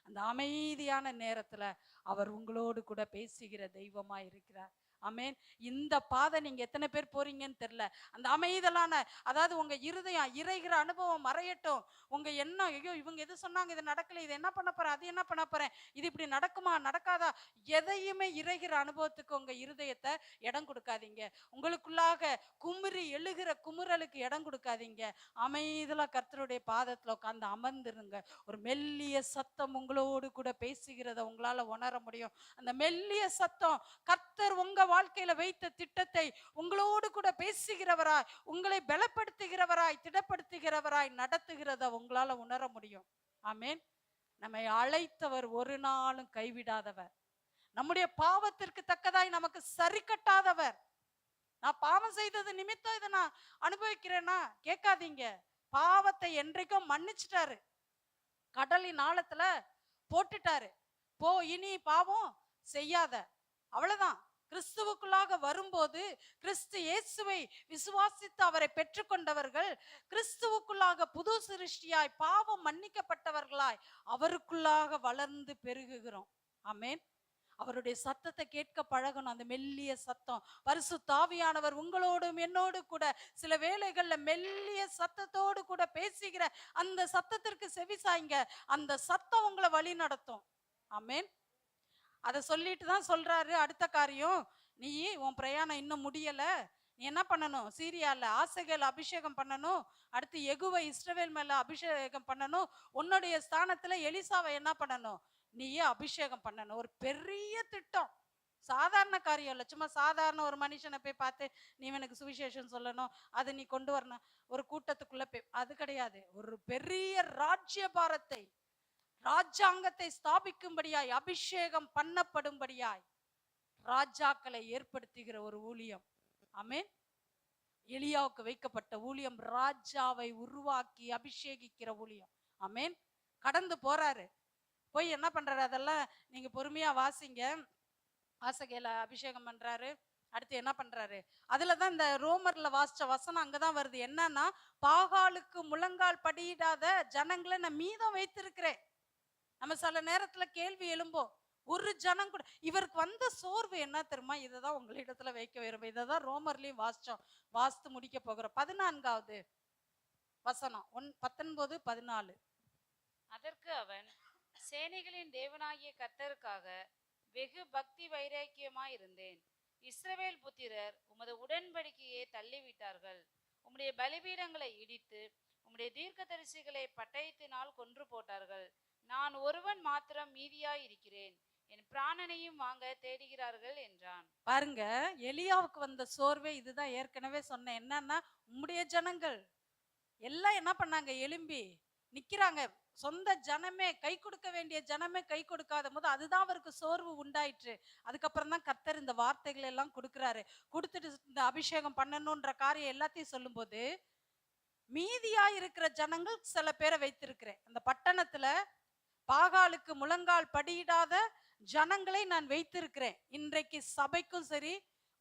Speaker 3: அந்த அமைதியான நேரத்துல அவர் உங்களோடு கூட பேசுகிற தெய்வமா இருக்கிறார். ஆமென். இந்த பாதை நீங்க எத்தனை பேர் போறீங்கன்னு தெரியல. அந்த அமைதலான, அதாவது உங்க இருதயம் இறைகிற அனுபவம் மறையட்டும். உங்க எண்ணம், ஐயோ இவங்க எது சொன்னாங்க, இது நடக்கல, இது என்ன பண்ண போறேன், அது என்ன பண்ண போறேன், இது இப்படி நடக்குமா நடக்காதா, எதையுமே இறைகிற அனுபவத்துக்கு உங்க இருதயத்தை இடம் கொடுக்காதீங்க. உங்களுக்குள்ளாக குமுறி எழுகிற குமுறலுக்கு இடம் கொடுக்காதீங்க. அமைதலா கர்த்தருடைய பாதத்துல உட்கார்ந்து அமர்ந்துருங்க. ஒரு மெல்லிய சத்தம் உங்களோடு கூட பேசுகிறத உங்களால உணர முடியும். அந்த மெல்லிய சத்தம் கர்த்தர் உங்க வாழ்க்கையில வைத்த திட்டத்தை உங்களோடு கூட பேசுகிறவராய், உங்களை பலப்படுத்துகிறவராய், திடப்படுத்துகிறவராய் நடத்துகிறத உங்களால உணர முடியும். ஆமென். நம்மை அழைத்தவர் ஒரு நாளும் கைவிடாதவர். நம்முடைய பாவத்திற்கு தக்கதாய் நமக்கு சரி கட்டாதவர். நான் பாவம் செய்தது நிமித்தம் இதை நான் அனுபவிக்கிறேன்னா கேட்காதீங்க. பாவத்தை என்றைக்கும் மன்னிச்சிட்டாரு, கடலின் ஆழத்துல போட்டுட்டாரு. போ, இனி பாவம் செய்யாத, அவ்வளவுதான். கிறிஸ்துவுக்குள்ளாக வரும்போது, கிறிஸ்து இயேசுவை விசுவாசித்து அவரை பெற்றுக்கொண்டவர்கள் கிறிஸ்துவுக்குள்ளாக புது சிருஷ்டியாய் பாவம் மன்னிக்கப்பட்டவர்களாய் அவருக்குள்ளாக வளர்ந்து பெருகுகிறோம். ஆமென். அவருடைய சத்தத்தை கேட்க பழகணும். அந்த மெல்லிய சத்தம், பரிசுத்த ஆவியானவர் உங்களோடும் என்னோடு கூட சில வேளைகள்ல மெல்லிய சத்தத்தோடு கூட பேசுகிற அந்த சத்தத்திற்கு செவிசாய்ங்க. அந்த சத்தம் உங்களை வழி நடத்தும். ஆமென். அதை சொல்லிட்டு தான் சொல்றாரு அடுத்த காரியம், நீ உன் பிரயாணம் இன்னும் முடியல, நீ என்ன பண்ணணும், சீரியால ஆசைகள் அபிஷேகம் பண்ணணும், அடுத்து எகுவை இஸ்ரவேல் மேல அபிஷேகம் பண்ணணும், உன்னுடைய ஸ்தானத்துல எலிசாவை என்ன பண்ணணும், நீயே அபிஷேகம் பண்ணணும். ஒரு பெரிய திட்டம், சாதாரண காரியம் இல்லை. சும்மா சாதாரண ஒரு மனுஷனை போய் பார்த்து நீ இவனுக்கு சுவிசேஷம் சொல்லணும், அதை நீ கொண்டு வரணும், ஒரு கூட்டத்துக்குள்ள போய், அது கிடையாது. ஒரு பெரிய ராஜ்ய பாரத்தை, ராஜாங்கத்தை ஸ்தாபிக்கும்படியாய், அபிஷேகம் பண்ணப்படும்படியாய் ராஜாக்களை ஏற்படுத்துகிற ஒரு ஊழியம். ஆமென். எலியாவுக்கு வைக்கப்பட்ட ஊழியம் ராஜாவை உருவாக்கி அபிஷேகிக்கிற ஊழியம். ஆமென். கடந்து போறாரு, போய் என்ன பண்றாரு, அதெல்லாம் நீங்க பொறுமையா வாசிங்க. ஆசகேல அபிஷேகம் பண்றாரு. அடுத்து என்ன பண்றாரு, அதுலதான் இந்த ரோமர்ல வாசிச்ச வசனம் அங்கதான் வருது. என்னன்னா, பாகாலுக்கு முழங்கால் படியிடாத ஜனங்களை நான் மீதம் வைத்திருக்கிறேன். நம்ம சில நேரத்துல கேள்வி எழும்போம், ஒரு ஜனம் கூட. இவருக்கு வந்த சோர்வு என்ன தெரியுமா, இதைதான் உங்களிடத்துல வைக்க விரும்ப. இதைதான் ரோமர்லயும் வாசிச்சோம், வாசித்து முடிக்க போகிறோம். 14வது வசனம் 19, 14.
Speaker 5: அதற்கு அவன், சேனைகளின் தேவனாகிய கர்த்தருக்காக வெகு பக்தி வைராக்கியமாயிருந்தேன். இஸ்ரவேல் புத்திரர் உமது உடன்படிக்கையை தள்ளிவிட்டார்கள். உம்முடைய பலிபீடங்களை இடித்து உம்முடைய தீர்க்கதரிசிகளை பட்டயத்தினால் கொன்று போட்டார்கள். நான் ஒருவன் மாத்திரம் மீதியாய் இருக்கிறேன், என் பிராணனையும் வாங்க தேடுகிறார்கள் என்றான்.
Speaker 3: பாருங்க, எலியாவுக்கு வந்த சோர்வே இதுதான். ஏற்கனவே சொன்னேன். என்னன்னா, உம்முடைய ஜனங்கள் எல்லாம் என்ன பண்ணாங்க, எழும்பி நிக்கிறாங்க. சொந்த ஜனமே, கை கொடுக்க வேண்டிய ஜனமே கை கொடுக்காத போது அதுதான் அவருக்கு சோர்வு உண்டாயிற்று. அதுக்கப்புறம் தான் கர்த்தர் இந்த வார்த்தைகள் எல்லாம் கொடுக்குறாரு. கொடுத்துட்டு இந்த அபிஷேகம் பண்ணணும்ன்ற காரியம் எல்லாத்தையும் சொல்லும் போது, மீதியா இருக்கிற ஜனங்கள் சில பேரை வைத்திருக்கிறேன் அந்த பட்டணத்துல. பாகாலுக்கு முழங்கால் படியிடாத ஜனங்களை நான் வைத்திருக்கிறேன். இன்றைக்கு சபைக்கும் சரி,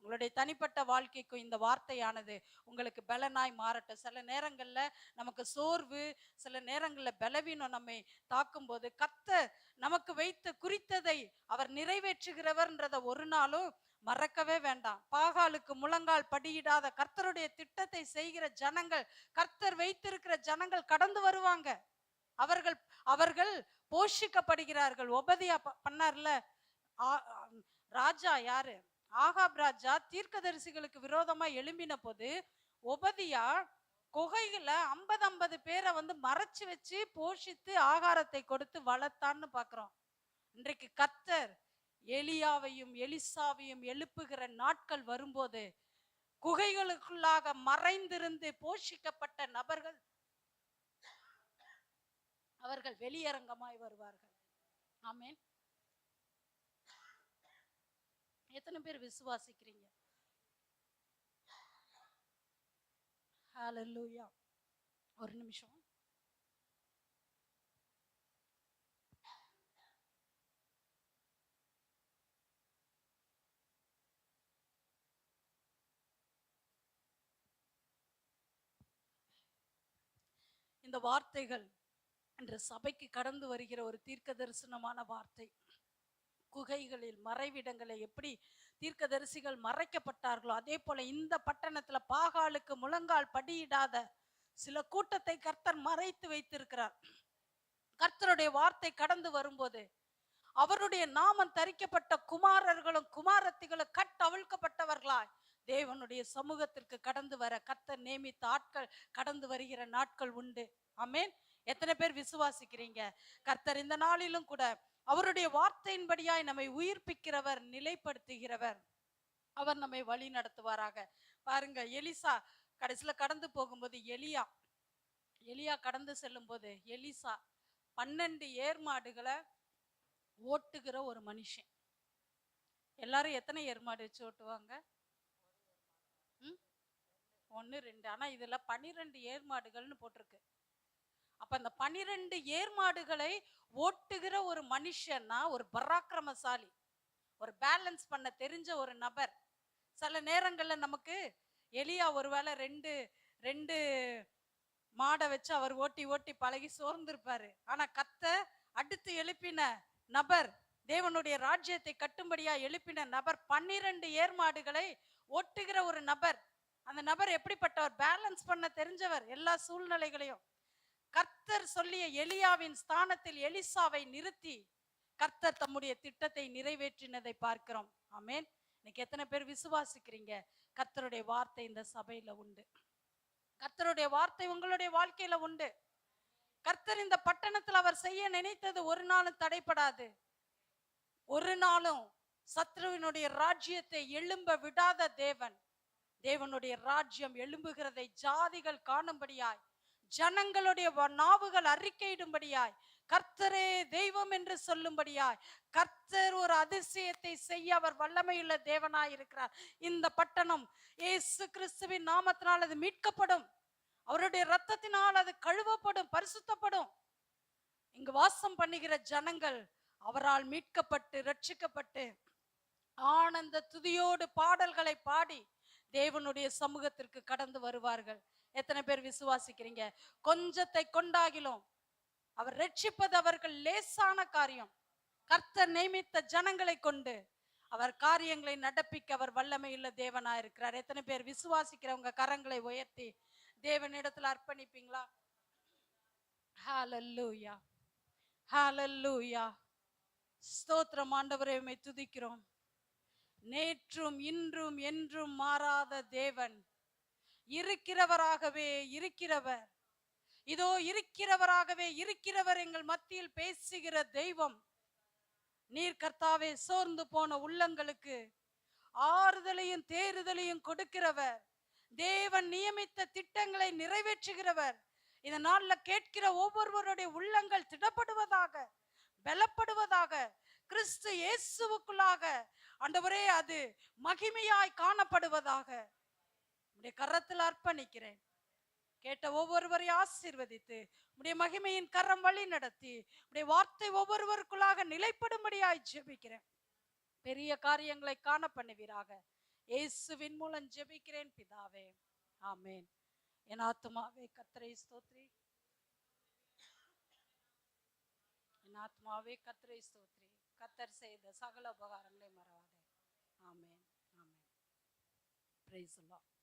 Speaker 3: உங்களுடைய தனிப்பட்ட வாழ்க்கைக்கும் இந்த வார்த்தையானது உங்களுக்கு பலனாய் மாறட்டும். சில நேரங்கள்ல நமக்கு சோர்வு, சில நேரங்கள்ல பலவீனம் நம்மை தாக்கும் போது, கர்த்தர் நமக்கு வைத்து குறித்ததை அவர் நிறைவேற்றுகிறவர்ன்றத ஒரு நாளும் மறக்கவே வேண்டாம். பாகாலுக்கு முழங்கால் படியிடாத கர்த்தருடைய திட்டத்தை செய்கிற ஜனங்கள், கர்த்தர் வைத்திருக்கிற ஜனங்கள் கடந்து வருவாங்க. அவர்கள் அவர்கள் போஷிக்கப்படுகிறார்கள். ஒபதியா பண்ணார்ல, ராஜா யாரு, ஆகாப் ராஜா தீர்க்கதரிசிகளுக்கு விரோதமா எழும்பின போது, ஒபதியா குகையில 50 பேரை மறைச்சு வச்சு போஷித்து ஆகாரத்தை கொடுத்து வளர்த்தான்னு பாக்குறோம். இன்றைக்கு கர்த்தர் எலியாவையும் எலிசாவையும் எழுப்புகிற நாட்கள் வரும்போது, குகைகளுக்குள்ளாக மறைந்திருந்து போஷிக்கப்பட்ட நபர்கள் அவர்கள் வெளியரங்கமாய் வருவார்கள். ஆமென். எத்தனை பேர் விசுவாசிக்கிறீங்க? ஹalleluya. ஒரு நிமிஷம். இந்த வார்த்தைகள் என்ற சபைக்கு கடந்து வருகிற ஒரு தீர்க்க தரிசனமான வார்த்தை. குகைகளில், மறைவிடங்களை எப்படி தீர்க்கதரிசிகள் மறைக்கப்பட்டார்களோ, அதே போல இந்த பட்டணத்துல பாகாலுக்கு முழங்கால் படியிடாத சில கூட்டத்தை கர்த்தர் மறைத்து வைத்திருக்கிறார். கர்த்தருடைய வார்த்தை கடந்து வரும்போது, அவருடைய நாமம் தரிக்கப்பட்ட குமாரர்களும் குமாரத்திகளும் கட்டவிழ்க்கப்பட்டவர்களாய் தேவனுடைய சமூகத்திற்கு கடந்து வர கர்த்தர் நியமித்த ஆட்கள் கடந்து வருகிற நாட்கள் உண்டு. ஆமென். எத்தனை பேர் விசுவாசிக்கிறீங்க? கர்த்தர் இந்த நாளிலும் கூட அவருடைய வார்த்தையின்படியாய் நம்மை உயிர்ப்பிக்கிறவர், நிலைப்படுத்துகிறவர். அவர் நம்மை வழி நடத்துவாராக. பாருங்க, எலிசா கடைசியில கடந்து போகும்போது, எலியா கடந்து செல்லும் போது, எலிசா 12 ஏர்மாடுகளை ஓட்டுகிற ஒரு மனுஷன். எல்லாரும் எத்தனை ஏர்மாடு வச்சு ஓட்டுவாங்க? 1, 2. ஆனா இதுல 12 ஏர்மாடுகள்னு போட்டிருக்கு. அப்ப அந்த 12 ஏர்மாடுகளை ஓட்டுகிற ஒரு மனுஷன்னா ஒரு பராக்கிரமசாலி, ஒரு பேலன்ஸ் பண்ண தெரிஞ்ச ஒரு நபர். சில நேரங்கள்ல நமக்கு எலியா ஒருவேளை 2 மாடை வச்சு அவர் ஓட்டி ஓட்டி பழகி சோர்ந்திருப்பாரு. ஆனா கர்த்தர் அடுத்து எழுப்பின நபர், தேவனுடைய ராஜ்யத்தை கட்டும்படியா எழுப்பின நபர், 12 ஏர்மாடுகளை ஓட்டுகிற ஒரு நபர். அந்த நபர் எப்படிப்பட்டவர்? பேலன்ஸ் பண்ண தெரிஞ்சவர் எல்லா சூழ்நிலைகளையும். கர்த்தர் சொல்லிய எலியாவின் ஸ்தானத்தில் எலிசாவை நிறுத்தி கர்த்தர் தம்முடைய திட்டத்தை நிறைவேற்றினதை பார்க்கிறோம். ஆமென். இன்னைக்கு எத்தனை பேர் விசுவாசிக்கிறீங்க? கர்த்தருடைய வார்த்தை இந்த சபையில உண்டு. கர்த்தருடைய வார்த்தை உங்களுடைய வாழ்க்கையில உண்டு. கர்த்தர் இந்த பட்டணத்தில் அவர் செய்ய நினைத்தது ஒரு நாளும் தடைப்படாது. ஒரு நாளும் சத்ருவினுடைய ராஜ்யத்தை எழும்ப விடாத தேவன், தேவனுடைய ராஜ்யம் எழும்புகிறதை ஜாதிகள் காணும்படியாய், ஜனங்களுடைய நாவுகள் அறிக்கையிடும்படியாய், கர்த்தரே தெய்வம் என்று சொல்லும்படியாய், கர்த்தர் ஒரு அதிசயத்தை செய்ய அவர் வல்லமையுள்ள தேவனாய் இருக்கிறார். இந்த பட்டணம் இயேசு கிறிஸ்துவின் நாமத்தினால் அது மீட்கப்படும். அவருடைய இரத்தத்தினால் அது கழுவப்படும், பரிசுத்தப்படும். இங்கு வாசம் பண்ணுகிற ஜனங்கள் அவரால் மீட்கப்பட்டு ரட்சிக்கப்பட்டு ஆனந்த துதியோடு பாடல்களை பாடி தேவனுடைய சமூகத்திற்கு கடந்து வருவார்கள். எத்தனை பேர் விசுவாசிக்கிறீங்க? கொஞ்சத்தை கொண்டாகிலும் அவர் ரட்சிப்பது அவர்கள் லேசான காரியம். கர்த்தர் நியமித்த ஜனங்களை கொண்டு அவர் காரியங்களை நடப்பிக்க அவர் வல்லமையுள்ள தேவனாய் இருக்கிறார். எத்தனை பேர் விசுவாசிக்கிறவங்க கரங்களை உயர்த்தி தேவனிடத்தில் அர்ப்பணிப்பீங்களா? ஹல்லேலூயா, ஹல்லேலூயா. ஸ்தோத்திரம் ஆண்டவரே, உம்மை துதிக்கிறோம். நேற்றும் இன்றும் என்றும் மாறாத தேவன், இருக்கிறவராகவே இருக்கிறவர், இதோ இருக்கிறவராகவே இருக்கிறவர், எங்கள் மத்தியில் பேசுகிற தெய்வம் நீர் கர்த்தாவே. சோர்ந்து போன உள்ளங்களுக்கு ஆறுதலையும் தேறுதலையும் கொடுக்கிறவர், தேவன் நியமித்த திட்டங்களை நிறைவேற்றுகிறவர். இந்த நாள்ல கேட்கிற ஒவ்வொருவருடைய உள்ளங்கள் திடப்படுவதாக, பலப்படுவதாக, கிறிஸ்து இயேசுவுக்குள்ளாக ஆண்டவரே அது மகிமையாய் காணப்படுவதாக உடைய கரத்தில் அர்ப்பணிக்கிறேன். கேட்ட ஒவ்வொருவரையும் ஆசீர்வதித்து உடைய மகிமையின் கரம் வழி நடத்தி உடைய வார்த்தை ஒவ்வொருவருக்குள்ளாக நிலைப்படும்படியாய் ஜெபிக்கிறேன். பெரிய காரியங்களை காண பண்ணுவீராக. இயேசுவின் மூலம் ஜெபிக்கிறேன் பிதாவே, ஆமென். என் ஆத்துமாவே கர்த்தரை ஸ்தோத்திரி, என் ஆத்துமாவே கர்த்தரை ஸ்தோத்திரி, கர்த்தர் செய்த சகல உபகாரங்களை மறவாதே. Amen, amen. Praise the Lord.